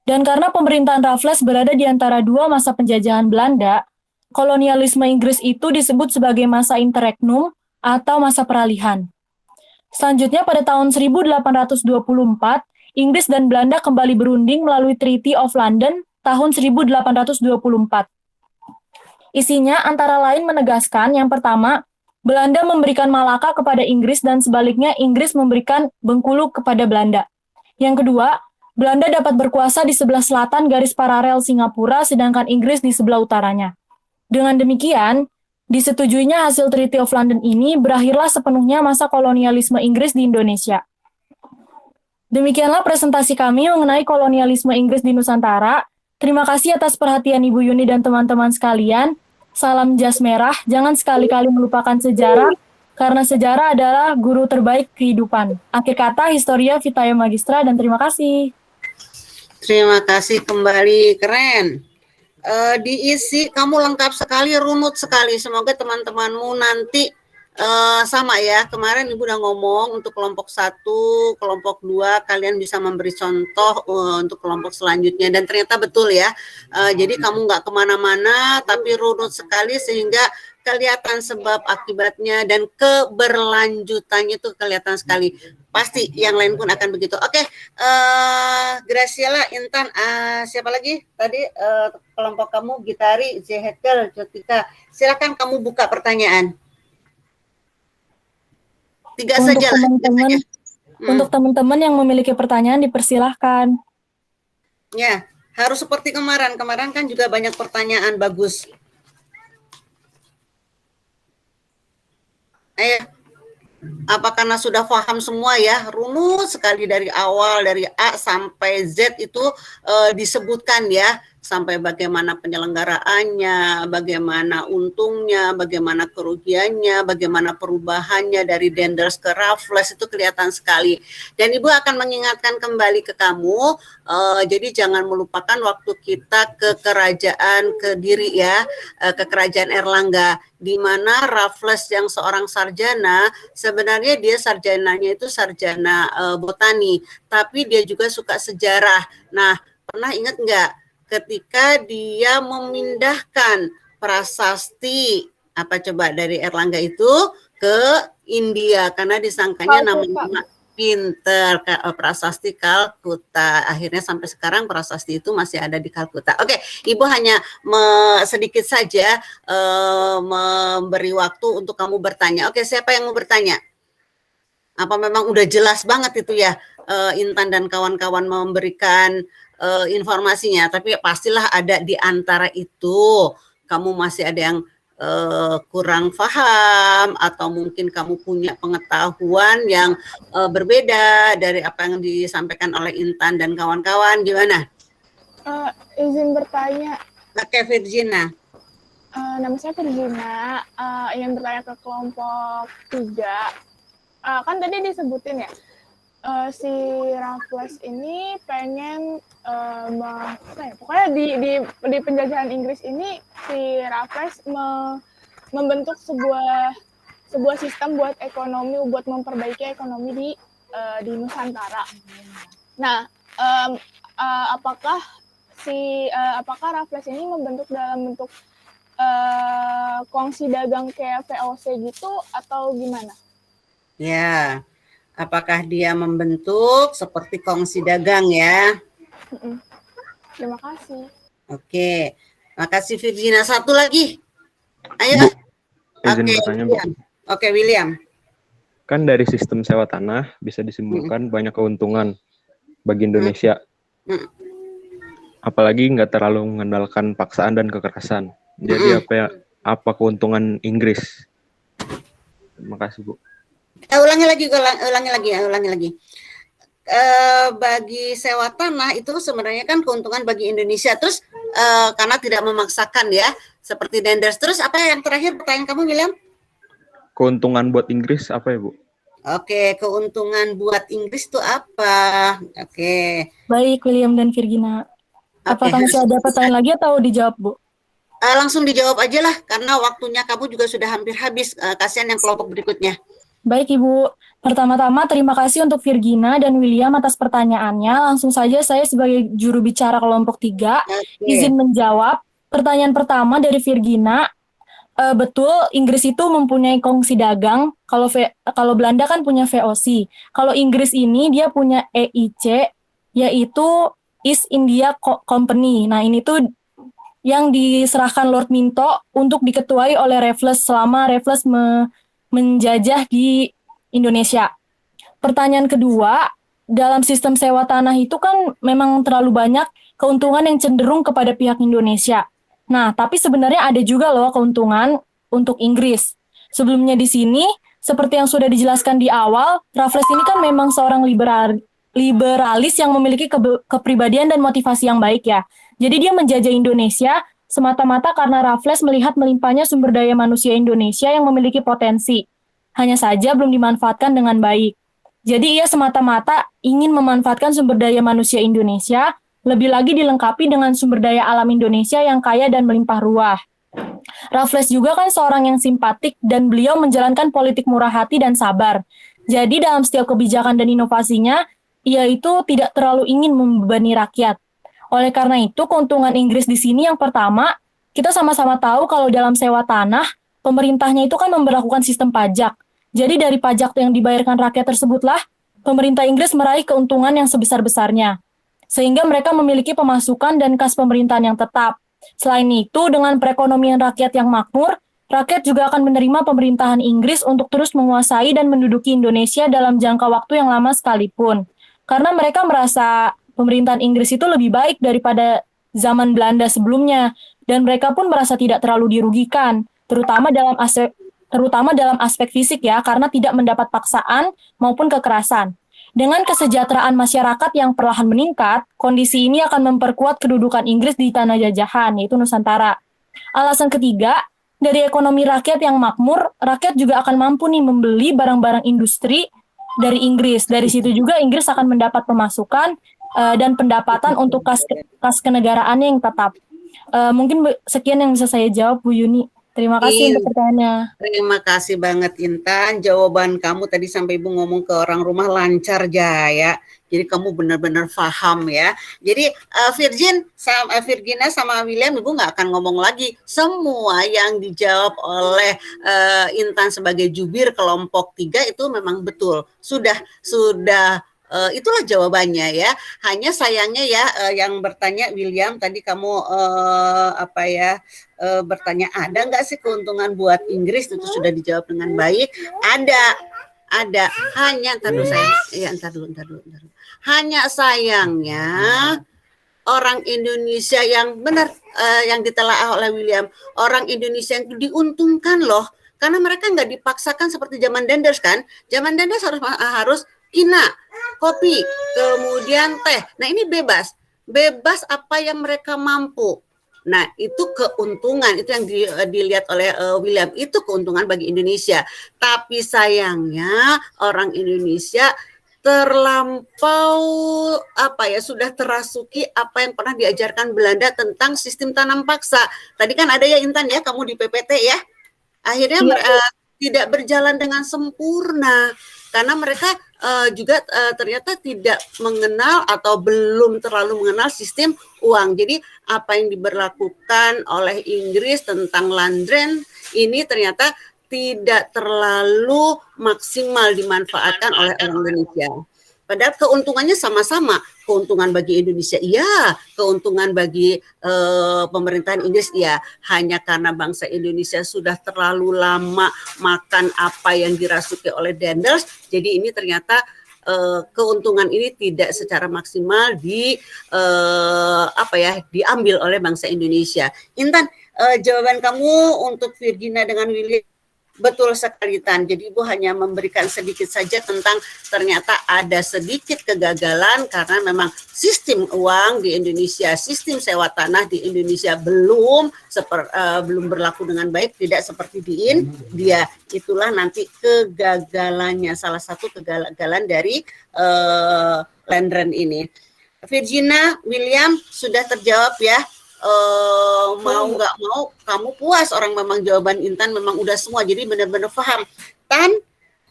Dan karena pemerintahan Raffles berada di antara 2 masa penjajahan Belanda, kolonialisme Inggris itu disebut sebagai masa interregnum atau masa peralihan. Selanjutnya pada tahun 1824, Inggris dan Belanda kembali berunding melalui Treaty of London tahun 1824. Isinya antara lain menegaskan yang pertama, Belanda memberikan Malaka kepada Inggris dan sebaliknya Inggris memberikan Bengkulu kepada Belanda. Yang kedua, Belanda dapat berkuasa di sebelah selatan garis paralel Singapura sedangkan Inggris di sebelah utaranya. Dengan demikian, disetujuinya hasil Treaty of London ini berakhirlah sepenuhnya masa kolonialisme Inggris di Indonesia. Demikianlah presentasi kami mengenai kolonialisme Inggris di Nusantara. Terima kasih atas perhatian Ibu Yuni dan teman-teman sekalian. Salam jas merah, jangan sekali-kali melupakan sejarah, karena sejarah adalah guru terbaik kehidupan. Akhir kata, Historia Vitae Magistra, dan terima kasih. Terima kasih kembali, keren. Diisi, kamu lengkap sekali, runut sekali. Semoga teman-temanmu nanti sama ya. Kemarin Ibu udah ngomong untuk kelompok 1, kelompok 2, kalian bisa memberi contoh untuk kelompok selanjutnya. Dan ternyata betul ya. Jadi kamu nggak kemana-mana, tapi runut sekali sehingga kelihatan sebab akibatnya dan keberlanjutannya itu kelihatan sekali. Pasti yang lain pun akan begitu. Oke, Graciela, Intan, siapa lagi tadi kelompok kamu? Gitari, Zehekel, Jotika. Silakan kamu buka pertanyaan. 3 saja lah. Untuk teman-teman yang memiliki pertanyaan dipersilahkan. Ya, harus seperti kemarin. Kemarin kan juga banyak pertanyaan bagus. Apa karena sudah paham semua ya, runut sekali dari awal, dari A sampai Z itu disebutkan ya, sampai bagaimana penyelenggaraannya, bagaimana untungnya, bagaimana kerugiannya, bagaimana perubahannya dari Daendels ke Raffles itu kelihatan sekali. Dan Ibu akan mengingatkan kembali ke kamu, jadi jangan melupakan waktu kita ke kerajaan Kediri ya, ke kerajaan Erlangga, di mana Raffles yang seorang sarjana, sebenarnya dia sarjananya itu sarjana botani, tapi dia juga suka sejarah. Nah, pernah ingat nggak ketika dia memindahkan prasasti apa coba dari Erlangga itu ke India karena disangkanya namanya pinter, prasasti Kalkuta. Akhirnya sampai sekarang prasasti itu masih ada di Kalkuta. Oke, Ibu hanya sedikit saja memberi waktu untuk kamu bertanya. Oke, siapa yang mau bertanya? Apa memang udah jelas banget itu ya, Intan dan kawan-kawan memberikan informasinya, tapi pastilah ada di antara itu kamu masih ada yang kurang paham atau mungkin kamu punya pengetahuan yang berbeda dari apa yang disampaikan oleh Intan dan kawan-kawan. Gimana? Izin bertanya. Oke, Virginia. Nama saya Virginia, ingin bertanya ke kelompok 3. kan tadi disebutin ya, si Raffles ini pengen pokoknya di penjajahan Inggris ini si Raffles membentuk sebuah sistem buat ekonomi, buat memperbaiki ekonomi di Nusantara. Nah, apakah Raffles ini membentuk dalam bentuk kongsi dagang kayak VOC gitu atau gimana? Ya, apakah dia membentuk seperti kongsi dagang ya? Terima kasih. Oke, makasih Virginia. Satu lagi. Ayo. Bu, izin Oke, bertanya, Bu. Oke, William. Kan dari sistem sewa tanah bisa disimpulkan banyak keuntungan bagi Indonesia. Apalagi nggak terlalu mengandalkan paksaan dan kekerasan. Jadi apa keuntungan Inggris? Terima kasih, Bu. Ulangi lagi. Bagi sewa tanah itu sebenarnya kan keuntungan bagi Indonesia. Terus karena tidak memaksakan ya, seperti Denders. Terus apa yang terakhir pertanyaan kamu, William? Keuntungan buat Inggris apa ya, Bu? Oke, keuntungan buat Inggris itu apa? Oke. Baik, William dan Virginia. Apakah masih ada pertanyaan lagi atau dijawab, Bu? Langsung dijawab aja lah, karena waktunya kamu juga sudah hampir habis. Kasihan yang kelompok berikutnya. Baik, Ibu. Pertama-tama, terima kasih untuk Virginia dan William atas pertanyaannya. Langsung saja saya sebagai juru bicara kelompok 3, izin menjawab. Pertanyaan pertama dari Virginia, betul Inggris itu mempunyai kongsi dagang. Kalau Belanda kan punya VOC. Kalau Inggris ini dia punya EIC, yaitu East India Company. Nah, ini tuh yang diserahkan Lord Minto untuk diketuai oleh Raffles selama Raffles menjajah di Indonesia. Pertanyaan kedua, dalam sistem sewa tanah itu kan memang terlalu banyak keuntungan yang cenderung kepada pihak Indonesia. Nah, tapi sebenarnya ada juga loh keuntungan untuk Inggris. Sebelumnya di sini, seperti yang sudah dijelaskan di awal, Raffles ini kan memang seorang liberalis yang memiliki kepribadian dan motivasi yang baik ya. Jadi dia menjajah Indonesia semata-mata karena Raffles melihat melimpahnya sumber daya manusia Indonesia yang memiliki potensi. Hanya saja belum dimanfaatkan dengan baik. Jadi ia semata-mata ingin memanfaatkan sumber daya manusia Indonesia, lebih lagi dilengkapi dengan sumber daya alam Indonesia yang kaya dan melimpah ruah. Raffles juga kan seorang yang simpatik dan beliau menjalankan politik murah hati dan sabar. Jadi dalam setiap kebijakan dan inovasinya, ia itu tidak terlalu ingin membebani rakyat. Oleh karena itu, keuntungan Inggris di sini yang pertama, kita sama-sama tahu kalau dalam sewa tanah, pemerintahnya itu kan memberlakukan sistem pajak. Jadi dari pajak yang dibayarkan rakyat tersebutlah, pemerintah Inggris meraih keuntungan yang sebesar-besarnya. Sehingga mereka memiliki pemasukan dan kas pemerintahan yang tetap. Selain itu, dengan perekonomian rakyat yang makmur, rakyat juga akan menerima pemerintahan Inggris untuk terus menguasai dan menduduki Indonesia dalam jangka waktu yang lama sekalipun. Karena mereka merasa pemerintahan Inggris itu lebih baik daripada zaman Belanda sebelumnya, dan mereka pun merasa tidak terlalu dirugikan, terutama dalam aspek fisik ya, karena tidak mendapat paksaan maupun kekerasan. Dengan kesejahteraan masyarakat yang perlahan meningkat, kondisi ini akan memperkuat kedudukan Inggris di tanah jajahan, yaitu Nusantara. Alasan ketiga, dari ekonomi rakyat yang makmur, rakyat juga akan mampu nih membeli barang-barang industri dari Inggris. Dari situ juga Inggris akan mendapat pemasukan dan pendapatan untuk kas kenegaraannya yang tetap. Mungkin sekian yang bisa saya jawab, Bu Yuni. Terima kasih untuk pertanyaannya. Terima kasih banget Intan. Jawaban kamu tadi sampai Ibu ngomong ke orang rumah lancar Jaya. Jadi kamu benar-benar paham ya. Jadi Virginia sama William Ibu nggak akan ngomong lagi. Semua yang dijawab oleh Intan sebagai jubir kelompok 3 itu memang betul. Sudah itulah jawabannya ya. Hanya sayangnya ya yang bertanya William tadi kamu bertanya ada nggak sih keuntungan buat Inggris, itu sudah dijawab dengan baik. Ada. Hanya ntar dulu. Hanya sayangnya orang Indonesia yang benar yang ditelaah oleh William, orang Indonesia yang diuntungkan loh, karena mereka nggak dipaksakan seperti zaman Denders kan. Zaman Denders harus kina, kopi, kemudian teh. Nah ini bebas apa yang mereka mampu. Nah, itu keuntungan, itu yang dilihat oleh William, itu keuntungan bagi Indonesia. Tapi sayangnya orang Indonesia terlampau sudah terasuki apa yang pernah diajarkan Belanda tentang sistem tanam paksa. Tadi kan ada ya Intan ya, kamu di PPT ya. Akhirnya tidak berjalan dengan sempurna karena mereka juga ternyata tidak mengenal atau belum terlalu mengenal sistem uang. Jadi apa yang diberlakukan oleh Inggris tentang Landren ini ternyata tidak terlalu maksimal dimanfaatkan oleh orang Indonesia. Padahal keuntungannya sama-sama, keuntungan bagi Indonesia iya, keuntungan bagi pemerintahan Inggris iya. Hanya karena bangsa Indonesia sudah terlalu lama makan apa yang dirasuki oleh Dendels, jadi ini ternyata keuntungan ini tidak secara maksimal diambil oleh bangsa Indonesia. Intan, jawaban kamu untuk Virginia dengan Willy betul sekali Tan. Jadi Ibu hanya memberikan sedikit saja tentang ternyata ada sedikit kegagalan karena memang sistem uang di Indonesia, sistem sewa tanah di Indonesia belum berlaku dengan baik, tidak seperti di India. Itulah nanti kegagalannya, salah satu kegagalan dari Landren ini. Virginia, William sudah terjawab ya. Mau nggak mau kamu puas, orang memang jawaban Intan memang udah semua, jadi benar-benar paham. Tan,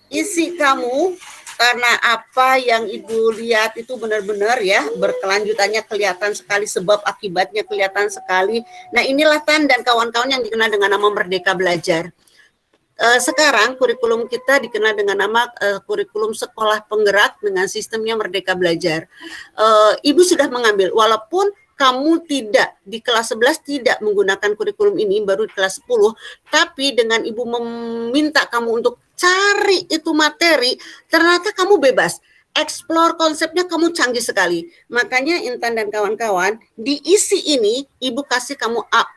isi kamu karena apa yang Ibu lihat itu benar-benar ya berkelanjutannya kelihatan sekali, sebab akibatnya kelihatan sekali. Nah inilah Tan dan kawan-kawan yang dikenal dengan nama Merdeka Belajar. Sekarang kurikulum kita dikenal dengan nama kurikulum sekolah penggerak dengan sistemnya Merdeka Belajar. Ibu sudah mengambil, walaupun kamu tidak di kelas 11 tidak menggunakan kurikulum ini, baru di kelas 10, tapi dengan Ibu meminta kamu untuk cari itu materi, ternyata kamu bebas. Explore konsepnya kamu canggih sekali. Makanya Intan dan kawan-kawan, diisi ini Ibu kasih kamu A++.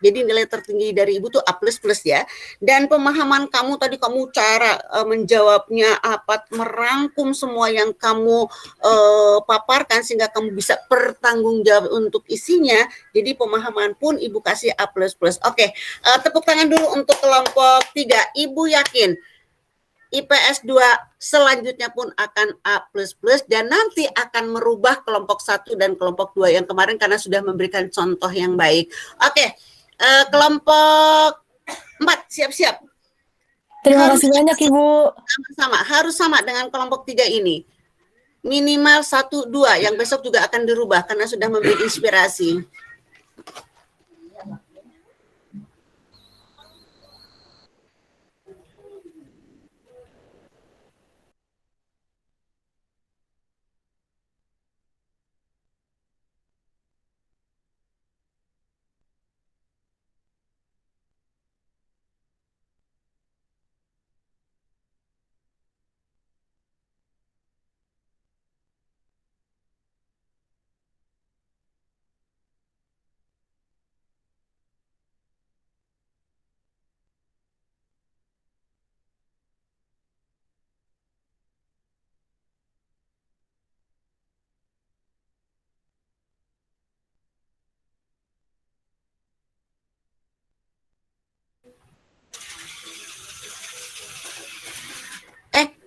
Jadi nilai tertinggi dari Ibu tuh A++ ya. Dan pemahaman kamu tadi, kamu cara menjawabnya apa, merangkum semua yang kamu paparkan sehingga kamu bisa bertanggung jawab untuk isinya. Jadi pemahaman pun Ibu kasih A++. Oke, tepuk tangan dulu untuk kelompok 3. Ibu yakin IPS 2 selanjutnya pun akan A++ dan nanti akan merubah kelompok 1 dan kelompok 2 yang kemarin karena sudah memberikan contoh yang baik. Oke, kelompok 4 siap-siap. Terima kasih banyak Ibu. Harus sama dengan kelompok 3 ini. Minimal 1, 2 yang besok juga akan dirubah karena sudah memberi inspirasi.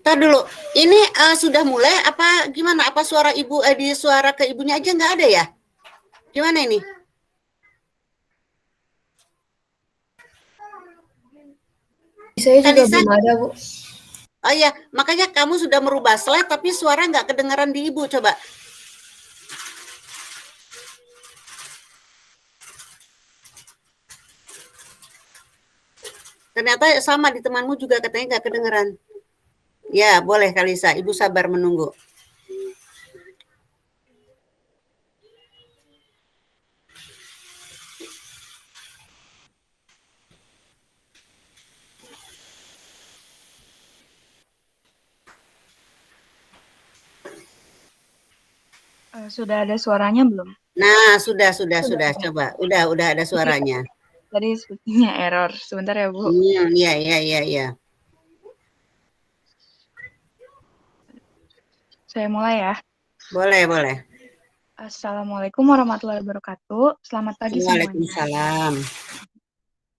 Tar dulu, ini sudah mulai apa gimana? Apa suara Ibu di suara ke Ibunya aja nggak ada ya? Gimana ini? Saya juga belum ada, Bu. Oh iya, makanya kamu sudah merubah slide tapi suara nggak kedengaran di Ibu, coba. Ternyata sama di temanmu juga katanya nggak kedengaran. Ya, boleh Kalisa. Ibu sabar menunggu. Sudah ada suaranya belum? Nah, sudah. Coba. Udah ada suaranya. Tadi sepertinya error. Sebentar ya, Bu. Iya. Saya mulai ya. Boleh. Assalamualaikum warahmatullahi wabarakatuh. Selamat pagi semuanya. Waalaikumsalam.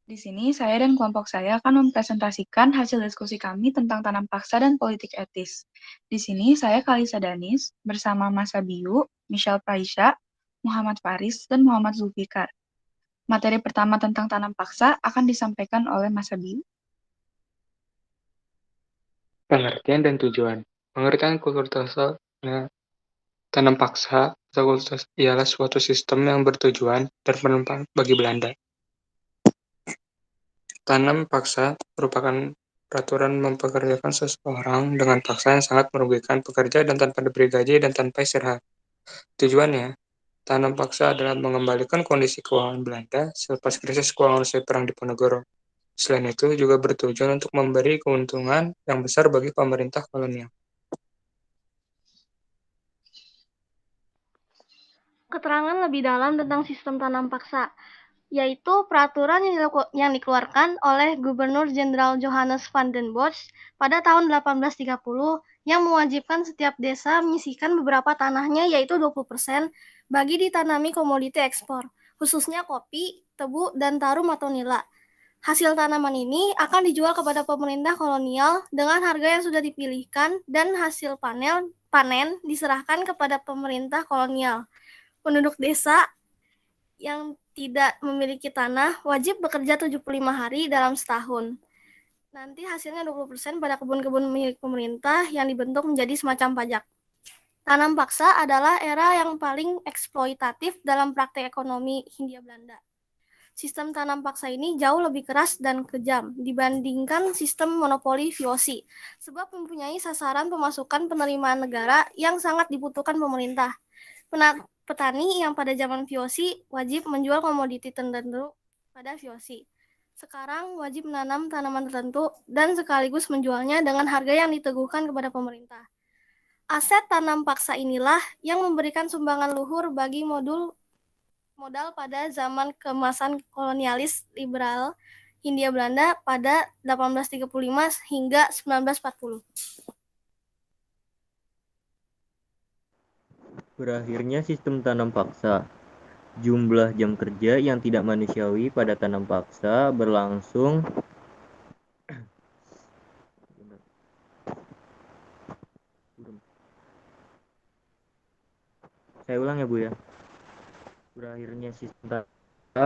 Di sini saya dan kelompok saya akan mempresentasikan hasil diskusi kami tentang tanam paksa dan politik etis. Di sini saya Kalisa Danis bersama Mas Abiyu, Michelle Praisha, Muhammad Faris, dan Muhammad Zulfikar. Materi pertama tentang tanam paksa akan disampaikan oleh Mas Abiyu. Pengertian dan tujuan. Pengertian kultural tanam paksa atau kultur ialah suatu sistem yang bertujuan dan bermanfaat bagi Belanda. Tanam paksa merupakan peraturan mempekerjakan seseorang dengan paksa yang sangat merugikan pekerja dan tanpa diberi gaji dan tanpa istirahat. Tujuannya, tanam paksa adalah mengembalikan kondisi keuangan Belanda selepas krisis keuangan usai Perang Diponegoro. Selain itu, juga bertujuan untuk memberi keuntungan yang besar bagi pemerintah kolonial. Keterangan lebih dalam tentang sistem tanam paksa, yaitu peraturan yang dikeluarkan oleh Gubernur Jenderal Johannes van den Bosch pada tahun 1830 yang mewajibkan setiap desa menyisihkan beberapa tanahnya, yaitu 20%, bagi ditanami komoditi ekspor, khususnya kopi, tebu, dan tarum atau nila. Hasil tanaman ini akan dijual kepada pemerintah kolonial dengan harga yang sudah dipilihkan dan hasil panen diserahkan kepada pemerintah kolonial. Penduduk desa yang tidak memiliki tanah wajib bekerja 75 hari dalam setahun. Nanti hasilnya 20% pada kebun-kebun milik pemerintah yang dibentuk menjadi semacam pajak. Tanam paksa adalah era yang paling eksploitatif dalam praktek ekonomi Hindia Belanda. Sistem tanam paksa ini jauh lebih keras dan kejam dibandingkan sistem monopoli VOC, sebab mempunyai sasaran pemasukan penerimaan negara yang sangat dibutuhkan pemerintah. Petani yang pada zaman VOC wajib menjual komoditi tertentu pada VOC. Sekarang wajib menanam tanaman tertentu dan sekaligus menjualnya dengan harga yang diteguhkan kepada pemerintah. Aset tanam paksa inilah yang memberikan sumbangan luhur bagi modal pada zaman keemasan kolonialis liberal Hindia Belanda pada 1835 hingga 1940. Berakhirnya sistem tanam paksa. Jumlah jam kerja yang tidak manusiawi pada tanam paksa berlangsung Saya ulang ya Bu ya. Berakhirnya sistem tanam paksa,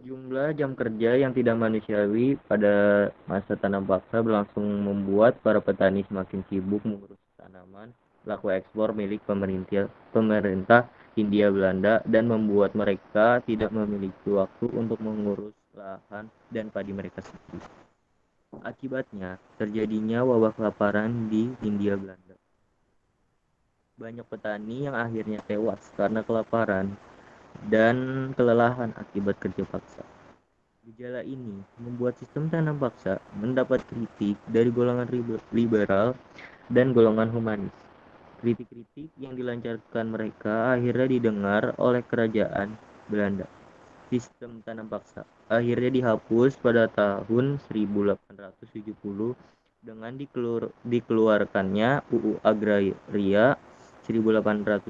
jumlah jam kerja yang tidak manusiawi pada masa tanam paksa berlangsung membuat para petani semakin sibuk mengurus tanaman laku ekspor milik pemerintah Hindia Belanda dan membuat mereka tidak memiliki waktu untuk mengurus lahan dan padi mereka sendiri. Akibatnya, terjadinya wabah kelaparan di Hindia Belanda. Banyak petani yang akhirnya tewas karena kelaparan dan kelelahan akibat kerja paksa. Gejala ini membuat sistem tanam paksa mendapat kritik dari golongan liberal dan golongan humanis. Kritik-kritik yang dilancarkan mereka akhirnya didengar oleh kerajaan Belanda. Sistem tanam paksa akhirnya dihapus pada tahun 1870 dengan dikeluarkannya UU Agraria 1870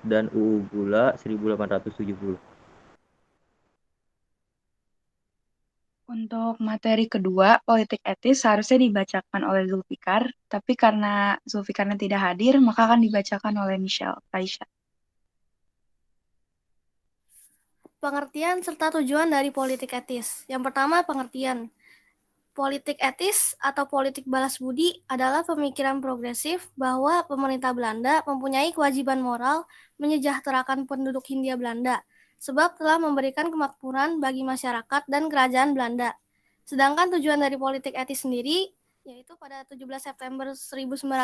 dan UU Gula 1870. Untuk materi kedua, politik etis seharusnya dibacakan oleh Zulfikar, tapi karena Zulfikarnya tidak hadir, maka akan dibacakan oleh Michelle Praisha. Pengertian serta tujuan dari politik etis. Yang pertama, pengertian. Politik etis atau politik balas budi adalah pemikiran progresif bahwa pemerintah Belanda mempunyai kewajiban moral menyejahterakan penduduk Hindia Belanda, sebab telah memberikan kemakmuran bagi masyarakat dan kerajaan Belanda. Sedangkan tujuan dari politik etis sendiri, yaitu pada 17 September 1901,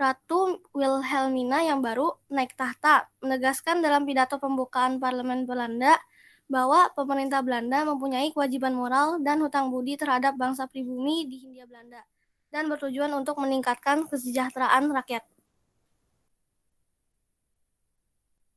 Ratu Wilhelmina yang baru naik tahta, menegaskan dalam pidato pembukaan parlemen Belanda bahwa pemerintah Belanda mempunyai kewajiban moral dan hutang budi terhadap bangsa pribumi di Hindia Belanda, dan bertujuan untuk meningkatkan kesejahteraan rakyat.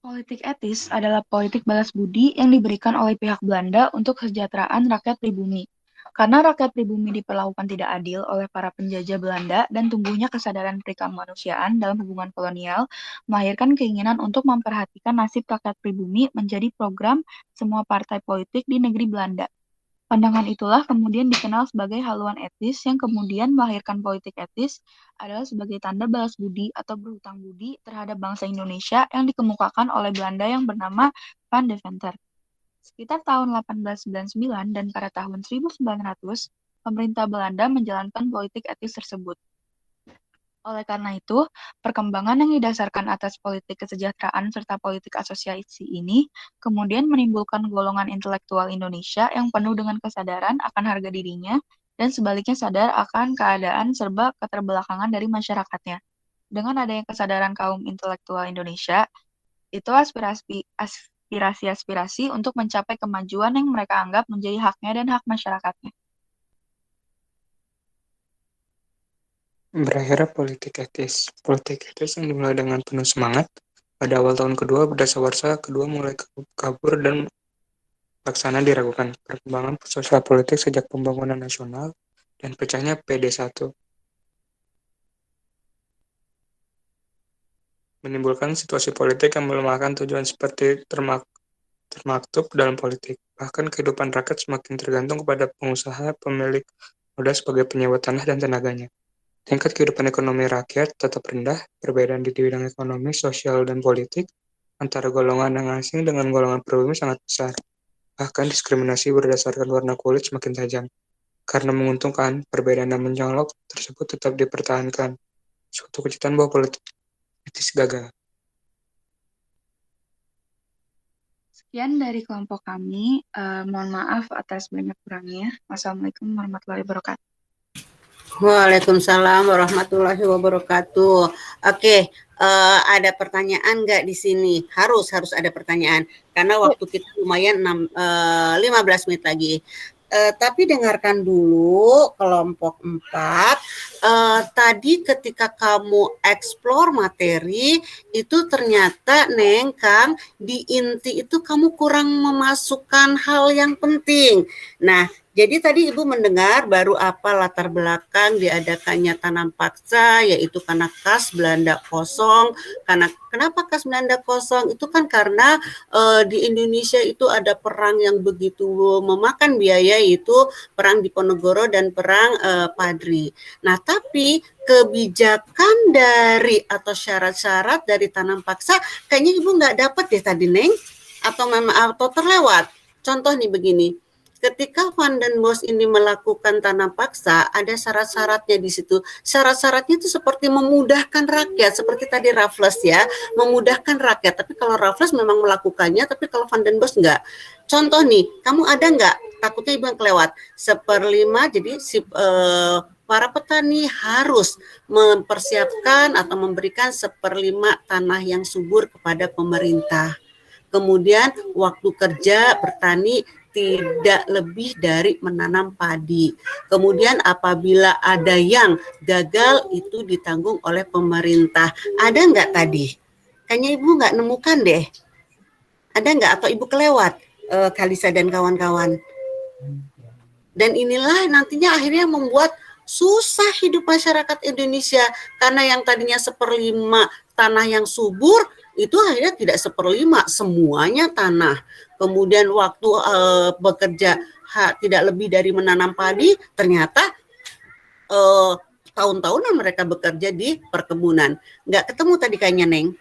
Politik etis adalah politik balas budi yang diberikan oleh pihak Belanda untuk kesejahteraan rakyat pribumi. Karena rakyat pribumi diperlakukan tidak adil oleh para penjajah Belanda dan tumbuhnya kesadaran perikemanusiaan dalam hubungan kolonial, melahirkan keinginan untuk memperhatikan nasib rakyat pribumi menjadi program semua partai politik di negeri Belanda. Pandangan itulah kemudian dikenal sebagai haluan etis yang kemudian melahirkan politik etis adalah sebagai tanda balas budi atau berhutang budi terhadap bangsa Indonesia yang dikemukakan oleh Belanda yang bernama Van Deventer. Sekitar tahun 1899 dan pada tahun 1900, pemerintah Belanda menjalankan politik etis tersebut. Oleh karena itu, perkembangan yang didasarkan atas politik kesejahteraan serta politik asosiasi ini kemudian menimbulkan golongan intelektual Indonesia yang penuh dengan kesadaran akan harga dirinya dan sebaliknya sadar akan keadaan serba keterbelakangan dari masyarakatnya. Dengan adanya kesadaran kaum intelektual Indonesia, itu aspirasi-aspirasi untuk mencapai kemajuan yang mereka anggap menjadi haknya dan hak masyarakatnya. Berakhirnya politik etis. Politik etis yang dimulai dengan penuh semangat, pada awal tahun kedua berdasawarsa kedua mulai kabur dan laksana diragukan. Perkembangan sosial politik sejak pembangunan nasional dan pecahnya PD1 menimbulkan situasi politik yang melemahkan tujuan seperti termaktub dalam politik. Bahkan kehidupan rakyat semakin tergantung kepada pengusaha pemilik modal sebagai penyewa tanah dan tenaganya. Tingkat kehidupan ekonomi rakyat tetap rendah, perbedaan di bidang ekonomi, sosial, dan politik antara golongan yang asing dengan golongan pribumi sangat besar. Bahkan diskriminasi berdasarkan warna kulit semakin tajam. Karena menguntungkan, perbedaan yang mencolok tersebut tetap dipertahankan. Suatu kejutan bahwa politik etis gagal. Sekian dari kelompok kami. Mohon maaf atas banyak kurangnya. Wassalamualaikum warahmatullahi wabarakatuh. Waalaikumsalam warahmatullahi wabarakatuh. Oke, ada pertanyaan nggak di sini? Harus ada pertanyaan karena waktu kita lumayan 15 menit lagi. Tapi dengarkan dulu kelompok 4. Tadi ketika kamu eksplor materi itu ternyata Neng Kang di inti itu kamu kurang memasukkan hal yang penting. Nah, jadi tadi Ibu mendengar baru apa latar belakang diadakannya tanam paksa, yaitu karena kas Belanda kosong. Kenapa kas Belanda kosong? Itu kan karena di Indonesia itu ada perang yang begitu memakan biaya, yaitu perang Diponegoro dan perang Padri. Nah, tapi kebijakan dari atau syarat-syarat dari tanam paksa kayaknya Ibu nggak dapat deh tadi, Neng, atau terlewat. Contoh nih begini. Ketika Van den Bosch ini melakukan tanam paksa, ada syarat-syaratnya di situ. Syarat-syaratnya itu seperti memudahkan rakyat, seperti tadi Raffles ya, memudahkan rakyat. Tapi kalau Raffles memang melakukannya, tapi kalau Van den Bosch enggak. Contoh nih, kamu ada enggak? Takutnya Ibu yang kelewat. 1/5, jadi para petani harus mempersiapkan atau memberikan 1/5 tanah yang subur kepada pemerintah. Kemudian waktu kerja bertani tidak lebih dari menanam padi. Kemudian apabila ada yang gagal itu ditanggung oleh pemerintah. Ada nggak tadi? Kayaknya Ibu nggak nemukan deh. Ada nggak atau Ibu kelewat, Kalisa dan kawan-kawan? Dan inilah nantinya akhirnya membuat susah hidup masyarakat Indonesia. Karena yang tadinya 1/5 tanah yang subur, itu akhirnya tidak 1/5, semuanya tanah. Kemudian waktu bekerja tidak lebih dari menanam padi, ternyata tahun-tahunan mereka bekerja di perkebunan. Nggak ketemu tadi kayaknya, Neng.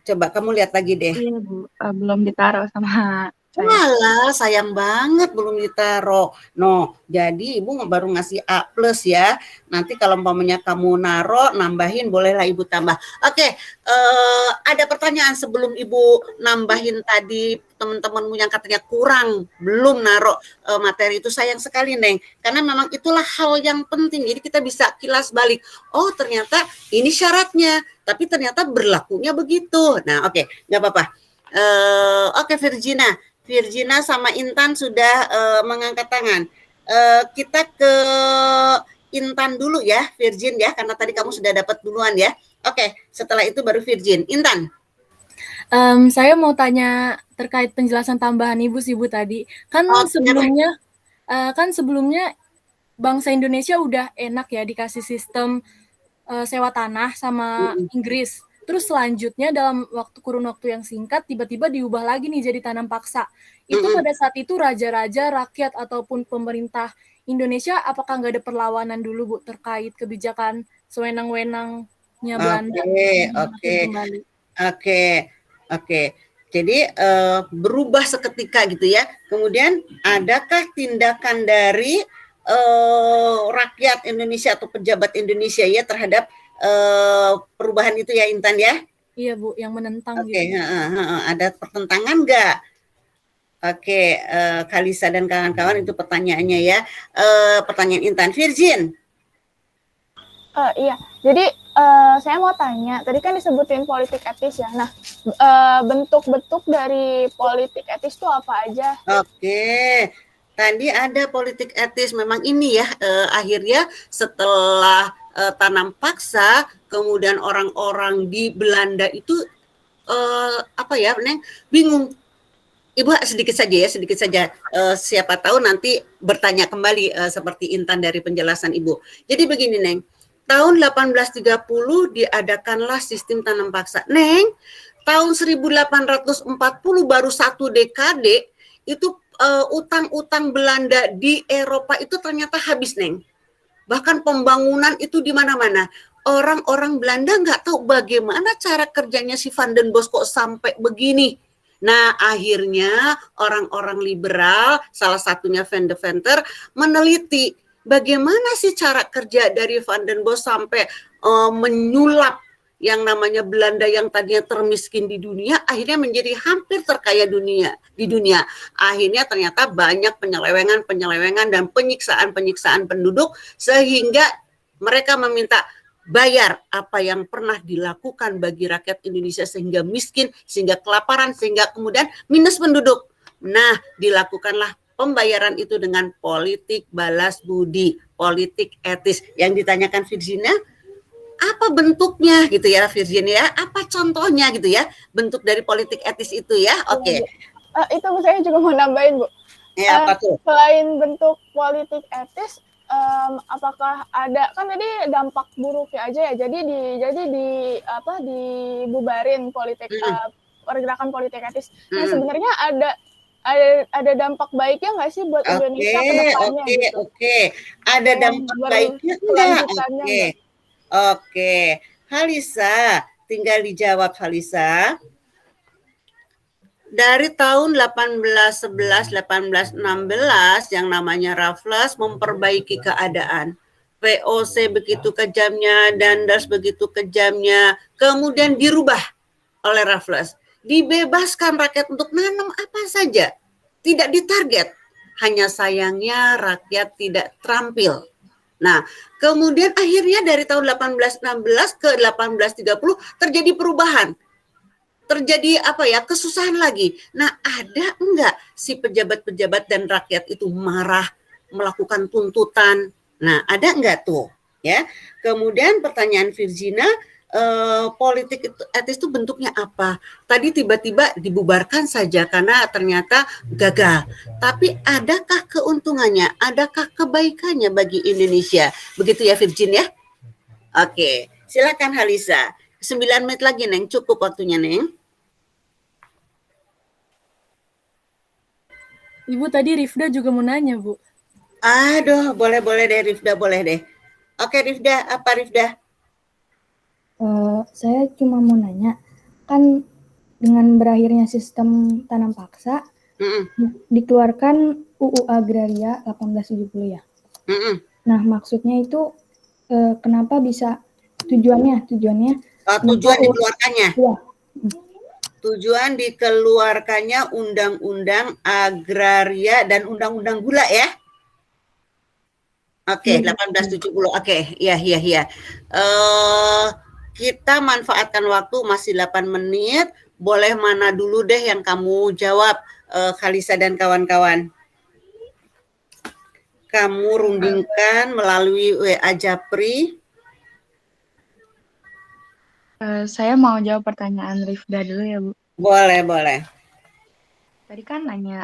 Coba kamu lihat lagi deh. Iya, Bu. Belum ditaruh sama saya. Walah, sayang banget belum ditaruh. No, jadi Ibu baru ngasih A+ ya. Nanti kalau umpamanya kamu naruh, nambahin bolehlah Ibu tambah. Oke, ada pertanyaan sebelum Ibu nambahin tadi teman-temanmu yang katanya kurang, belum naruh materi itu. Sayang sekali, Neng. Karena memang itulah hal yang penting. Jadi kita bisa kilas balik. Oh, ternyata ini syaratnya. Tapi ternyata berlakunya begitu. Nah, oke, nggak apa-apa. Oke, Virgina sama Intan sudah mengangkat tangan. Kita ke Intan dulu ya, Virgin ya, karena tadi kamu sudah dapat duluan ya. Oke, setelah itu baru Virgin. Intan. Saya mau tanya terkait penjelasan tambahan Ibu sih Bu tadi. Kan sebelumnya Kan sebelumnya bangsa Indonesia udah enak ya dikasih sistem sewa tanah sama Inggris. Terus selanjutnya dalam kurun waktu yang singkat tiba-tiba diubah lagi nih jadi tanam paksa. Itu pada saat itu raja-raja, rakyat ataupun pemerintah Indonesia apakah nggak ada perlawanan dulu Bu terkait kebijakan sewenang-wenangnya Belanda Oke. Jadi berubah seketika gitu ya. Kemudian adakah tindakan dari rakyat Indonesia atau pejabat Indonesia ya terhadap perubahan itu ya Intan ya? Iya Bu, yang menentang Oke, gitu. ada pertentangan nggak? Oke, Kalisa dan kawan-kawan itu pertanyaannya ya. Pertanyaan Intan. Virgin. Iya, jadi saya mau tanya, tadi kan disebutin politik etis ya. Nah, bentuk-bentuk dari politik etis itu apa aja? Oke, tadi ada politik etis. Memang ini ya, akhirnya setelah tanam paksa, kemudian orang-orang di Belanda itu apa ya, Neng, bingung. Ibu sedikit saja. Siapa tahu nanti bertanya kembali seperti Intan dari penjelasan Ibu. Jadi begini, Neng. Tahun 1830 diadakanlah sistem tanam paksa. Neng, tahun 1840 baru 1 dekade itu utang-utang Belanda di Eropa itu ternyata habis, Neng. Bahkan pembangunan itu di mana-mana. Orang-orang Belanda nggak tahu bagaimana cara kerjanya si Van den Bosch kok sampai begini. Nah, akhirnya orang-orang liberal, salah satunya Van de Venter, meneliti bagaimana sih cara kerja dari Van den Bosch sampai menyulap yang namanya Belanda yang tadinya termiskin di dunia, akhirnya menjadi hampir terkaya di dunia. Akhirnya ternyata banyak penyelewengan dan penyiksaan penduduk, sehingga mereka meminta bayar apa yang pernah dilakukan bagi rakyat Indonesia sehingga miskin, sehingga kelaparan, sehingga kemudian minus penduduk. Nah, dilakukanlah pembayaran itu dengan politik balas budi, politik etis. Yang ditanyakan Virginia, apa bentuknya gitu ya Virginia? Apa contohnya gitu ya? Bentuk dari politik etis itu ya? Oke. Itu saya juga mau nambahin Bu. Ya, apa tuh? Selain bentuk politik etis, apakah ada, kan tadi dampak buruknya aja ya, jadi dibubarin politik pergerakan politik etis. Nah, sebenarnya ada dampak baiknya nggak sih buat Indonesia ke depannya gitu? Oke. Ada dampak baiknya enggak? Oke. Halisa, tinggal dijawab Halisa. Dari tahun 1811, 1816 yang namanya Raffles memperbaiki keadaan. VOC begitu kejamnya, Danders begitu kejamnya, kemudian dirubah oleh Raffles. Dibebaskan rakyat untuk nanam apa saja, tidak ditarget. Hanya sayangnya rakyat tidak terampil. Nah, kemudian akhirnya dari tahun 1816 ke 1830 terjadi perubahan. Terjadi kesusahan lagi. Nah, ada enggak si pejabat-pejabat dan rakyat itu marah, melakukan tuntutan? Nah, ada enggak tuh? Ya. Kemudian pertanyaan Virginia, politik etis itu bentuknya apa? Tadi tiba-tiba dibubarkan saja karena ternyata gagal. Tapi adakah keuntungannya? Adakah kebaikannya bagi Indonesia? Begitu ya Virginia? Oke, silakan Halisa. 9 menit lagi, Neng. Cukup waktunya, Neng. Ibu tadi Rifda juga mau nanya, Bu. Aduh, boleh deh Rifda, boleh deh. Oke, Rifda, apa Rifda? Saya cuma mau nanya, kan dengan berakhirnya sistem tanam paksa, dikeluarkan UU Agraria 1870 ya. Nah, maksudnya itu kenapa bisa tujuannya tujuan dikeluarkannya. Ya. Tujuan dikeluarkannya Undang-Undang Agraria dan Undang-Undang Gula ya. Oke, 1870. Oke, iya. Kita manfaatkan waktu masih 8 menit. Boleh mana dulu deh yang kamu jawab, Kalisa dan kawan-kawan. Kamu rundingkan melalui WA Japri. Saya mau jawab pertanyaan Rifda dulu ya, Bu. Boleh. Tadi kan nanya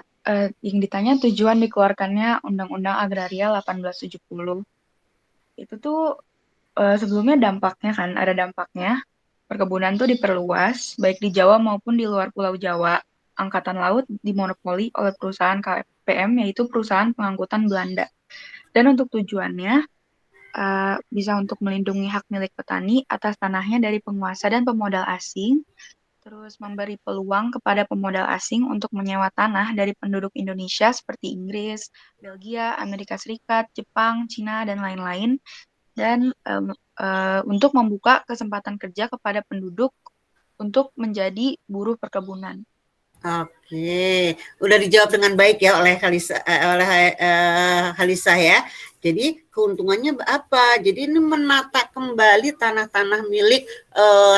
yang ditanya tujuan dikeluarkannya Undang-Undang Agraria 1870. Itu tuh sebelumnya dampaknya kan, ada dampaknya. Perkebunan tuh diperluas, baik di Jawa maupun di luar Pulau Jawa. Angkatan laut dimonopoli oleh perusahaan KPM, yaitu perusahaan pengangkutan Belanda. Dan untuk tujuannya, bisa untuk melindungi hak milik petani atas tanahnya dari penguasa dan pemodal asing, terus memberi peluang kepada pemodal asing untuk menyewa tanah dari penduduk Indonesia seperti Inggris, Belgia, Amerika Serikat, Jepang, Cina, dan lain-lain, dan untuk membuka kesempatan kerja kepada penduduk untuk menjadi buruh perkebunan. Oke, udah dijawab dengan baik ya oleh Halisa ya. Jadi keuntungannya apa? Jadi ini menata kembali tanah-tanah milik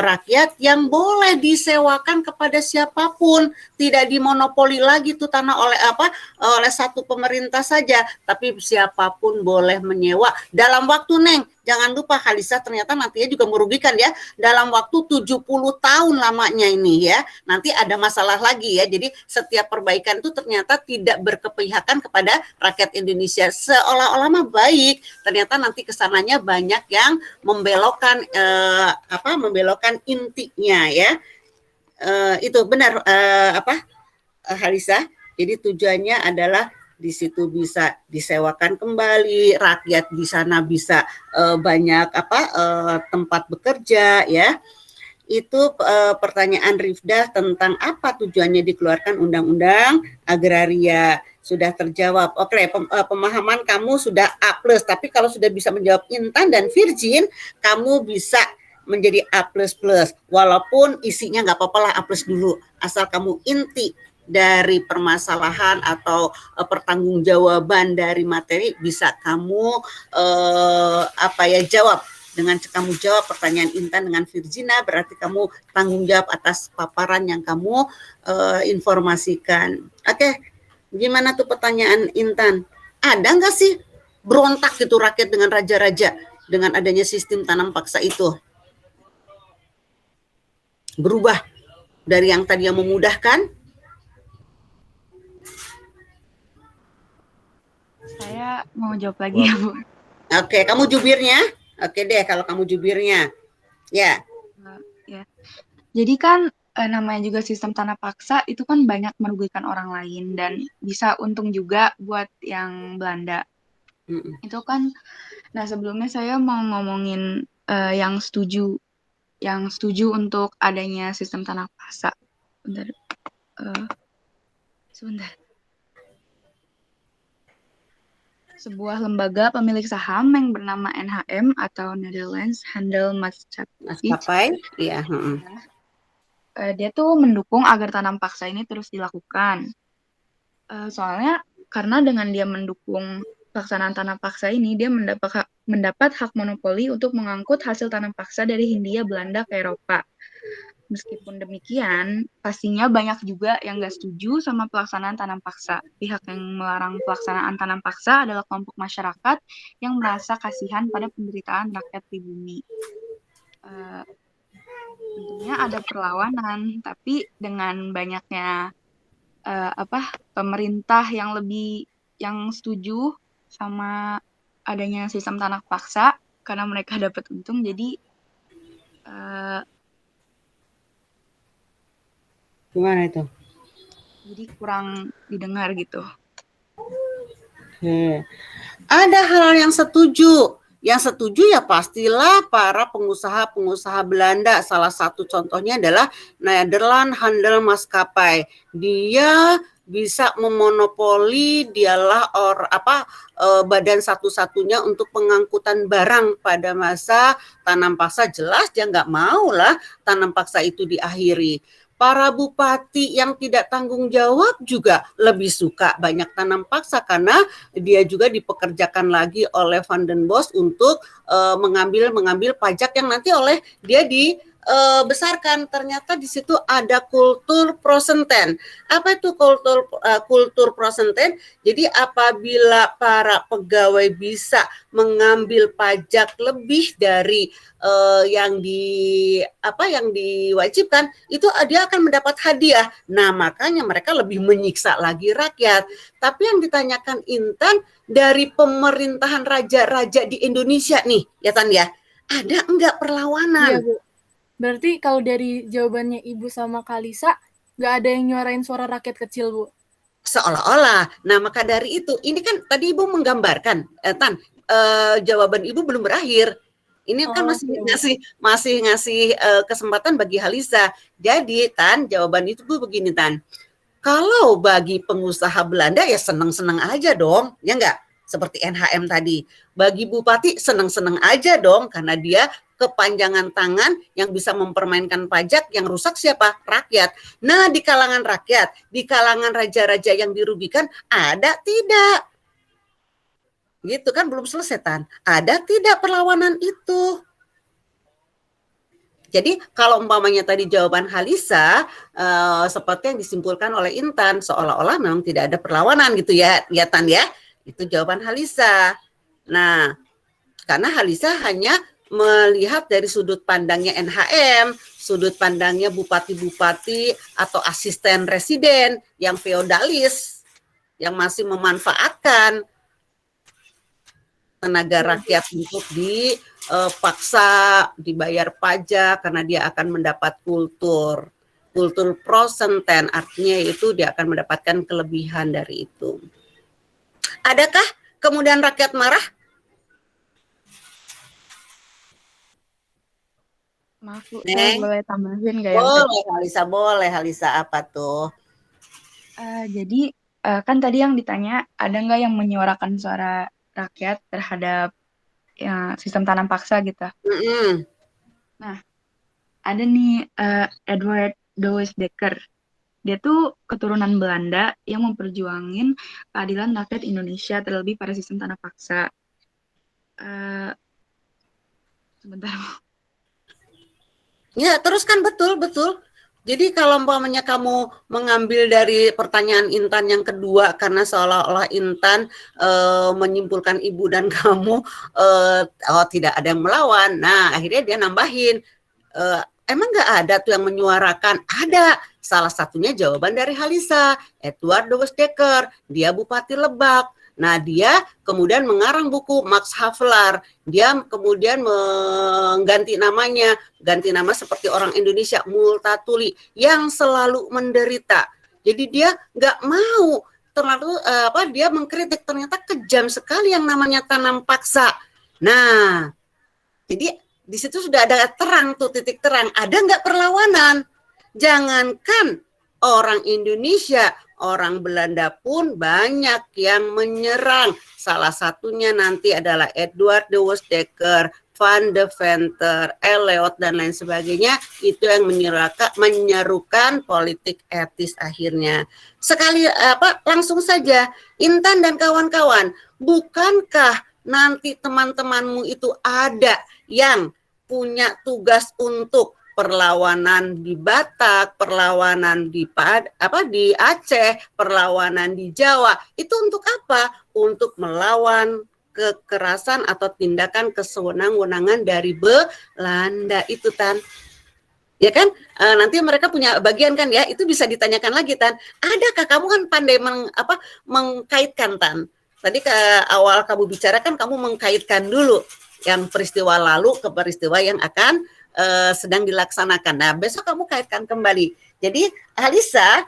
rakyat yang boleh disewakan kepada siapapun, tidak dimonopoli lagi tuh tanah oleh satu pemerintah saja, tapi siapapun boleh menyewa dalam waktu jangan lupa Halisa ternyata nantinya juga merugikan ya, dalam waktu 70 tahun lamanya ini ya. Nanti ada masalah lagi ya. Jadi setiap perbaikan itu ternyata tidak berkepihakan kepada rakyat Indonesia, seolah-olah mah baik, ternyata nanti kesananya banyak yang membelokkan membelokkan intinya ya. Itu benar Halisa. Jadi tujuannya adalah di situ bisa disewakan kembali, rakyat di sana bisa banyak tempat bekerja ya. Itu pertanyaan Rifdah tentang apa tujuannya dikeluarkan Undang-Undang Agraria. Sudah terjawab. Oke, pemahaman kamu sudah A+, tapi kalau sudah bisa menjawab Intan dan Virgin, kamu bisa menjadi A++. Walaupun isinya nggak apa-apa lah A+ dulu, asal kamu inti dari permasalahan atau pertanggungjawaban dari materi bisa kamu jawab. Dengan kamu jawab pertanyaan Intan dengan Virgina, berarti kamu tanggung jawab atas paparan yang kamu informasikan. Oke, gimana tuh pertanyaan Intan? Ada nggak sih berontak gitu rakyat dengan raja-raja dengan adanya sistem tanam paksa itu? Berubah dari yang tadi yang memudahkan? Saya mau jawab lagi ya, Bu. Oke, kamu jubirnya? Oke deh, kalau kamu jubirnya. Ya. Ya. Jadi kan namanya juga sistem tanah paksa itu kan banyak merugikan orang lain dan bisa untung juga buat yang Belanda. Itu kan, nah sebelumnya saya mau ngomongin yang setuju untuk adanya sistem tanah paksa. Sebentar. Sebuah lembaga pemilik saham yang bernama NHM atau Netherlands Handelsmaatschappij. Iya. Dia tuh mendukung agar tanam paksa ini terus dilakukan. Soalnya karena dengan dia mendukung pelaksanaan tanam paksa ini, dia mendapat hak monopoli untuk mengangkut hasil tanam paksa dari Hindia Belanda ke Eropa. Meskipun demikian, pastinya banyak juga yang nggak setuju sama pelaksanaan tanam paksa. Pihak yang melarang pelaksanaan tanam paksa adalah kelompok masyarakat yang merasa kasihan pada penderitaan rakyat pribumi. Tentunya ada perlawanan, tapi dengan banyaknya pemerintah yang setuju sama adanya sistem tanah paksa karena mereka dapat untung, jadi gimana itu? Jadi kurang didengar gitu. Oke. Ada hal yang setuju. Yang setuju ya pastilah para pengusaha-pengusaha Belanda. Salah satu contohnya adalah Netherlands Handelsmaatschappij. Dia bisa memonopoli, dialah badan satu-satunya untuk pengangkutan barang pada masa tanam paksa. Jelas dia nggak mau lah tanam paksa itu diakhiri. Para bupati yang tidak tanggung jawab juga lebih suka banyak tanam paksa karena dia juga dipekerjakan lagi oleh Van den Bosch untuk mengambil pajak yang nanti oleh dia besarkan, ternyata di situ ada kultur prosenten. Apa itu kultur prosenten? Jadi apabila para pegawai bisa mengambil pajak lebih dari yang diwajibkan, itu dia akan mendapat hadiah. Nah, makanya mereka lebih menyiksa lagi rakyat. Tapi yang ditanyakan Intan, dari pemerintahan raja-raja di Indonesia nih, ya Tan ya, ada enggak perlawanan? Iya, Bu. Berarti kalau dari jawabannya Ibu sama Kalisa, nggak ada yang nyuarain suara rakyat kecil, Bu? Seolah-olah. Nah, maka dari itu, ini kan tadi Ibu menggambarkan, Tan, jawaban Ibu belum berakhir. Ini kan masih ngasih kesempatan bagi Halisa. Jadi, Tan, jawaban itu Bu begini, Tan. Kalau bagi pengusaha Belanda ya senang-senang aja dong, ya enggak? Seperti NHM tadi. Bagi bupati senang-senang aja dong, karena dia kepanjangan tangan yang bisa mempermainkan pajak, yang rusak siapa? Rakyat. Nah, di kalangan rakyat, di kalangan raja-raja yang dirugikan, ada tidak? Gitu kan, belum selesai, Tan. Ada tidak perlawanan itu? Jadi kalau umpamanya tadi jawaban Halisa seperti yang disimpulkan oleh Intan, seolah-olah memang tidak ada perlawanan gitu ya, Tan ya. Itu jawaban Halisa. Nah, karena Halisa hanya melihat dari sudut pandangnya NHM, sudut pandangnya bupati-bupati atau asisten residen yang feodalis, yang masih memanfaatkan tenaga rakyat untuk dipaksa dibayar pajak karena dia akan mendapat kultur prosenten, artinya itu dia akan mendapatkan kelebihan dari itu. Adakah kemudian rakyat marah? Maaf Bu, saya boleh tambahin nggak ya? Boleh Halisa, apa tuh? Jadi kan tadi yang ditanya, ada nggak yang menyuarakan suara rakyat terhadap sistem tanam paksa gitu. Nah, ada nih Edward Douwes Dekker. Dia tuh keturunan Belanda yang memperjuangin keadilan rakyat Indonesia, terlebih pada sistem tanam paksa. Sebentar. Ya, teruskan, betul. Jadi kalau umpamanya kamu mengambil dari pertanyaan Intan yang kedua, karena seolah-olah Intan menyimpulkan Ibu dan kamu tidak ada yang melawan. Nah, akhirnya dia nambahin, emang nggak ada tuh yang menyuarakan? Ada. Salah satunya jawaban dari Halisa, Edward Douwes Dekker, dia Bupati Lebak. Nah, dia kemudian mengarang buku Max Havelaar. Dia kemudian mengganti namanya, ganti nama seperti orang Indonesia, Multatuli, yang selalu menderita. Jadi dia nggak mau terlalu dia mengkritik, ternyata kejam sekali yang namanya tanam paksa. Nah, jadi di situ sudah ada terang tuh, titik terang. Ada nggak perlawanan? Jangankan orang Indonesia, orang Belanda pun banyak yang menyerang. Salah satunya nanti adalah Edward Douwes Dekker, Van de Venter, Eliot, dan lain sebagainya. Itu yang menyerukan politik etis akhirnya. Langsung saja, Intan dan kawan-kawan, bukankah nanti teman-temanmu itu ada yang punya tugas untuk perlawanan di Batak, perlawanan di Aceh, perlawanan di Jawa. Itu untuk apa? Untuk melawan kekerasan atau tindakan kesewenang-wenangan dari Belanda itu, Tan. Ya kan? Nanti mereka punya bagian kan ya, itu bisa ditanyakan lagi, Tan. Adakah kamu kan pandai mengkaitkan, Tan? Tadi ke awal kamu bicara kan kamu mengkaitkan dulu yang peristiwa lalu ke peristiwa yang akan sedang dilaksanakan. Nah, besok kamu kaitkan kembali. Jadi, Halisa,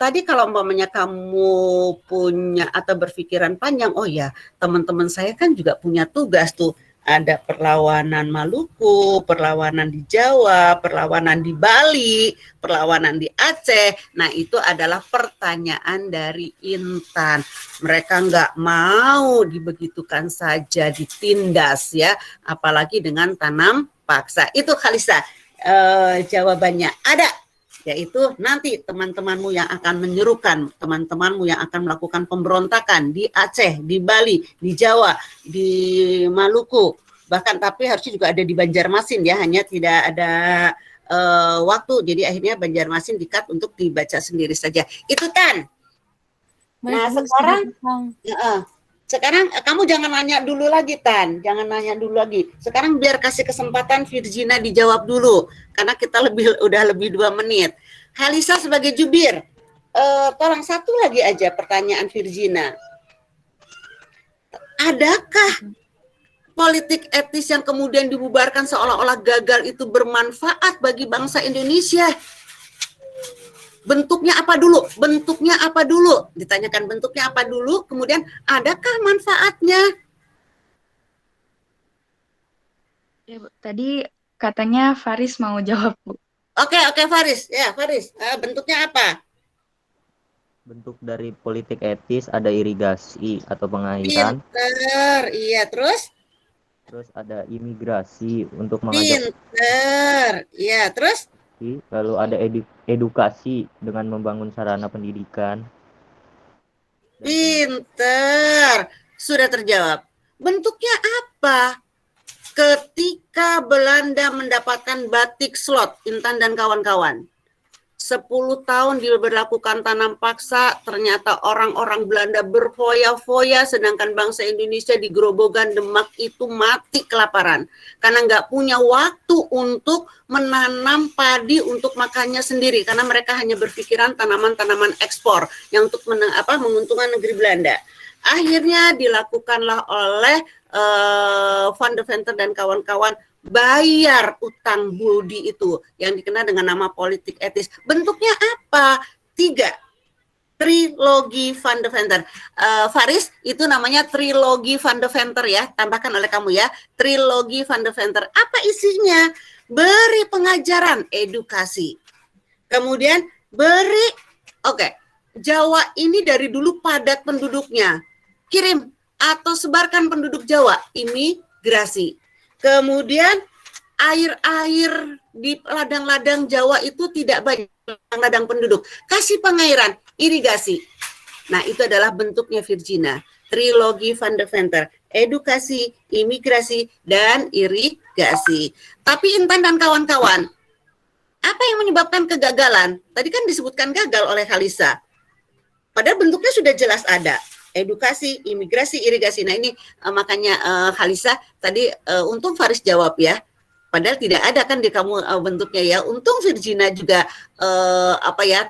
tadi kalau umpamanya kamu punya atau berpikiran panjang, oh ya, teman-teman saya kan juga punya tugas tuh. Ada perlawanan Maluku, perlawanan di Jawa, perlawanan di Bali, perlawanan di Aceh. Nah, itu adalah pertanyaan dari Intan. Mereka nggak mau dibegitukan saja, ditindas ya, apalagi dengan tanam paksa. Itu Halisa, jawabannya ada, yaitu nanti teman-temanmu yang akan menyerukan, teman-temanmu yang akan melakukan pemberontakan di Aceh, di Bali, di Jawa, di Maluku, Bahkan tapi harusnya juga ada di Banjarmasin ya, hanya tidak ada waktu. Jadi akhirnya Banjarmasin di-cut untuk dibaca sendiri saja. Itu Tan. Nah, sekarang kamu jangan nanya dulu lagi Tan, jangan nanya dulu lagi. Sekarang biar kasih kesempatan Virginia dijawab dulu, karena kita udah lebih 2 menit. Halisa sebagai jubir, tolong satu lagi aja pertanyaan Virginia. Adakah politik etis yang kemudian dibubarkan seolah-olah gagal itu bermanfaat bagi bangsa Indonesia? Bentuknya apa dulu? Bentuknya apa dulu? Ditanyakan bentuknya apa dulu, kemudian adakah manfaatnya? Ya, Bu. Tadi katanya Faris mau jawab, Bu. Oke, Faris. Ya, Faris. Bentuknya apa? Bentuk dari politik etis ada irigasi atau pengairan. Pinter. Iya, terus? Terus ada imigrasi untuk mengajak. Pinter. Iya, terus? Lalu ada edukasi dengan membangun sarana pendidikan. Pinter. Sudah terjawab. Bentuknya apa? Ketika Belanda mendapatkan batik slot, Intan dan kawan-kawan. 10 tahun diberlakukan tanam paksa, ternyata orang-orang Belanda berfoya-foya, sedangkan bangsa Indonesia di Grobogan, Demak itu mati kelaparan. Karena nggak punya waktu untuk menanam padi untuk makannya sendiri, karena mereka hanya berpikiran tanaman-tanaman ekspor yang untuk menguntungkan negeri Belanda. Akhirnya dilakukanlah oleh Van de Venter dan kawan-kawan, bayar utang budi itu yang dikenal dengan nama politik etis. Bentuknya apa? 3. Trilogi Van de Venter. Faris, itu namanya trilogi Van de Venter ya, tambahkan oleh kamu ya. Trilogi Van de Venter. Apa isinya? Beri pengajaran edukasi. Kemudian beri, Jawa ini dari dulu padat penduduknya. Kirim atau sebarkan penduduk Jawa, imigrasi. Kemudian air-air di ladang-ladang Jawa itu tidak banyak, ladang penduduk. Kasih pengairan, irigasi. Nah, itu adalah bentuknya Virginia. Trilogi Van de Venter. Edukasi, imigrasi, dan irigasi. Tapi Intan dan kawan-kawan, apa yang menyebabkan kegagalan? Tadi kan disebutkan gagal oleh Halisa. Padahal bentuknya sudah jelas ada. Edukasi, imigrasi, irigasi. Nah ini makanya Halisa tadi untung Faris jawab ya. Padahal tidak ada kan di kamu bentuknya ya. Untung Virginia juga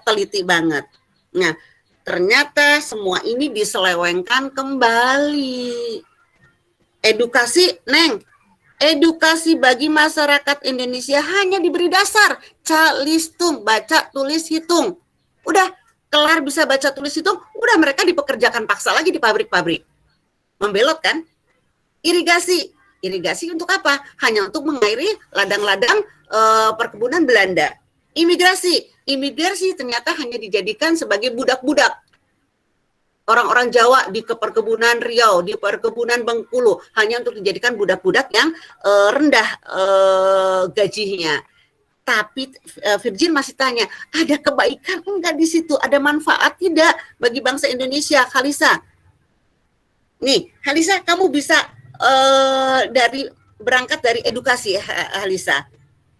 teliti banget. Nah ternyata semua ini diselewengkan kembali. Edukasi, Neng. Edukasi bagi masyarakat Indonesia hanya diberi dasar. Calistung, baca, tulis, hitung. Udah. Kelar bisa baca tulis hitung, udah mereka dipekerjakan paksa lagi di pabrik-pabrik. Membelot kan? Irigasi. Irigasi untuk apa? Hanya untuk mengairi ladang-ladang perkebunan Belanda. Imigrasi. Imigrasi ternyata hanya dijadikan sebagai budak-budak. Orang-orang Jawa di perkebunan Riau, di perkebunan Bengkulu, hanya untuk dijadikan budak-budak yang rendah gajinya. Tapi Virgin masih tanya, ada kebaikan enggak di situ? Ada manfaat tidak bagi bangsa Indonesia, Halisa? Nih, Halisa, kamu bisa berangkat dari edukasi, Halisa.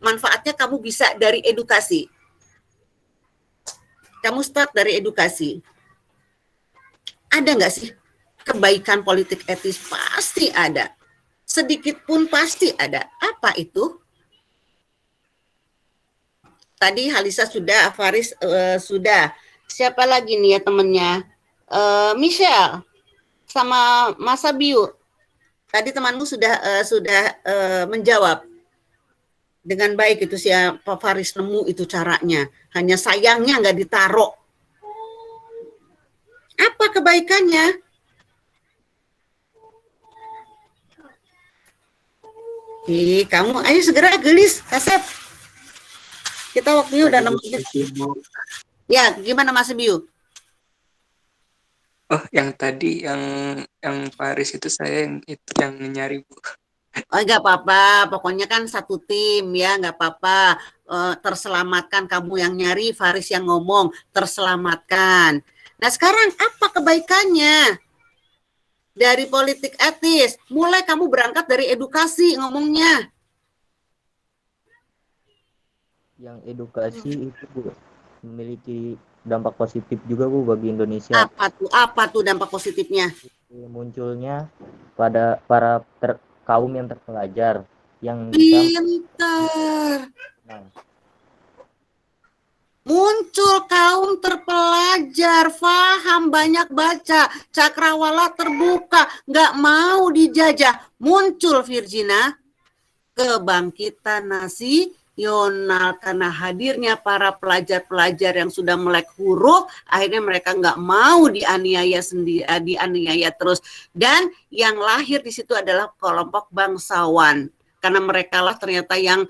Manfaatnya kamu bisa dari edukasi. Kamu start dari edukasi. Ada enggak sih kebaikan politik etis? Pasti ada. Sedikit pun pasti ada. Apa itu? Tadi Halisa sudah, Faris sudah. Siapa lagi nih ya temennya? Michelle sama Mas Abiu. Tadi temanmu sudah menjawab dengan baik itu siapa Faris nemu itu caranya. Hanya sayangnya nggak ditaruh. Apa kebaikannya? Kamu ayo segera gelis, Kasep. Kita waktunya udah 6 menit. Ya, gimana Mas Biu? Oh, yang tadi yang Paris itu saya yang nyari, Bu. Oh, nggak apa-apa. Pokoknya kan satu tim ya, nggak apa-apa. Terselamatkan kamu yang nyari, Faris yang ngomong, terselamatkan. Nah, sekarang apa kebaikannya? dari politik etis. Mulai kamu berangkat dari edukasi ngomongnya. Yang edukasi itu Bu, memiliki dampak positif juga Bu bagi Indonesia. Apa tuh dampak positifnya? Munculnya pada para kaum yang terpelajar yang pintar. Muncul kaum terpelajar, paham, banyak baca, cakrawala terbuka, nggak mau dijajah. Muncul Virginia, kebangkitan nasional karena hadirnya para pelajar-pelajar yang sudah melek huruf, akhirnya mereka nggak mau dianiaya sendiri, dianiaya terus. Dan yang lahir di situ adalah kelompok bangsawan. Karena mereka lah ternyata yang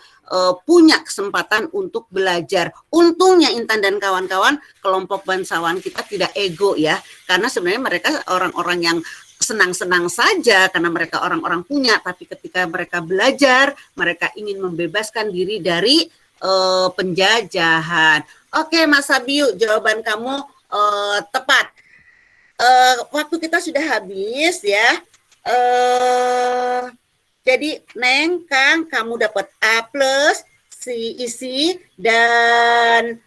punya kesempatan untuk belajar. Untungnya Intan dan kawan-kawan kelompok bangsawan kita tidak ego ya, karena sebenarnya mereka orang-orang yang senang-senang saja karena mereka orang-orang punya, tapi ketika mereka belajar, mereka ingin membebaskan diri dari penjajahan. Oke, Mas Sabiu, jawaban kamu tepat. Waktu kita sudah habis ya. Jadi Neng, Kang, kamu dapat A+, si isi, dan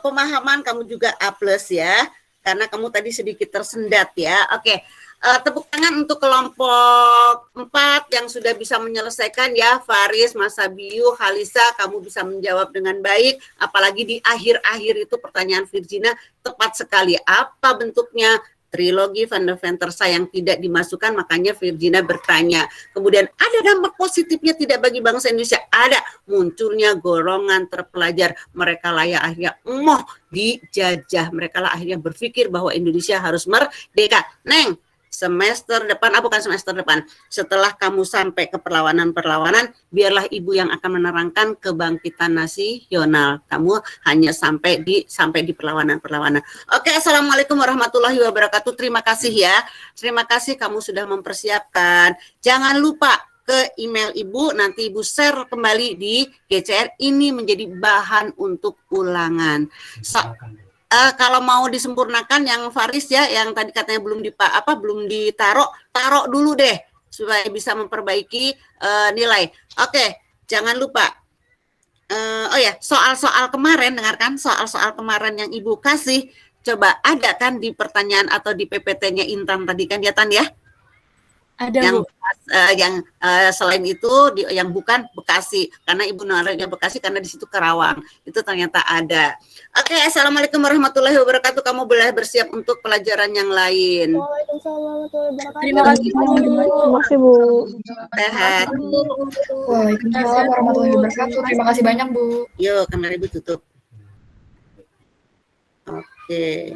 pemahaman kamu juga A+ ya, karena kamu tadi sedikit tersendat ya. Oke, tepuk tangan untuk kelompok 4 yang sudah bisa menyelesaikan ya. Faris, Mas Sabiu, Halisa, kamu bisa menjawab dengan baik, apalagi di akhir-akhir itu pertanyaan Virginia tepat sekali. Apa bentuknya? Trilogi Van der Ventersa yang tidak dimasukkan, makanya Virginia bertanya. Kemudian ada dampak positifnya tidak bagi bangsa Indonesia? Ada, munculnya golongan terpelajar. Mereka lah yang akhirnya dijajah. Mereka lah akhirnya berpikir bahwa Indonesia harus merdeka. Neng, semester depan, bukan semester depan, setelah kamu sampai ke perlawanan-perlawanan, biarlah ibu yang akan menerangkan kebangkitan nasional. Kamu hanya sampai di perlawanan-perlawanan. Oke, assalamualaikum warahmatullahi wabarakatuh. Terima kasih ya. Terima kasih kamu sudah mempersiapkan. Jangan lupa ke email ibu, nanti ibu share kembali di GCR. Ini menjadi bahan untuk ulangan. Kalau mau disempurnakan yang Faris ya, yang tadi katanya belum ditaruh, taruh dulu deh supaya bisa memperbaiki nilai. Oke, jangan lupa. Oh ya, soal-soal kemarin, dengarkan soal-soal kemarin yang ibu kasih. Coba ada kan di pertanyaan atau di PPT-nya Intan tadi kan ya Tan ya? Ada yang selain itu yang bukan Bekasi, karena ibu naruhnya Bekasi karena di situ Karawang, itu ternyata ada. Oke, assalamualaikum warahmatullahi wabarakatuh. Kamu boleh bersiap untuk pelajaran yang lain. Waalaikumsalam warahmatullahi wabarakatuh. Terima kasih Bu. Terima kasih Bu. Sehat. Waalaikumsalam warahmatullahi wabarakatuh. Terima kasih banyak Bu. Yuk, kamera ibu tutup. Oke.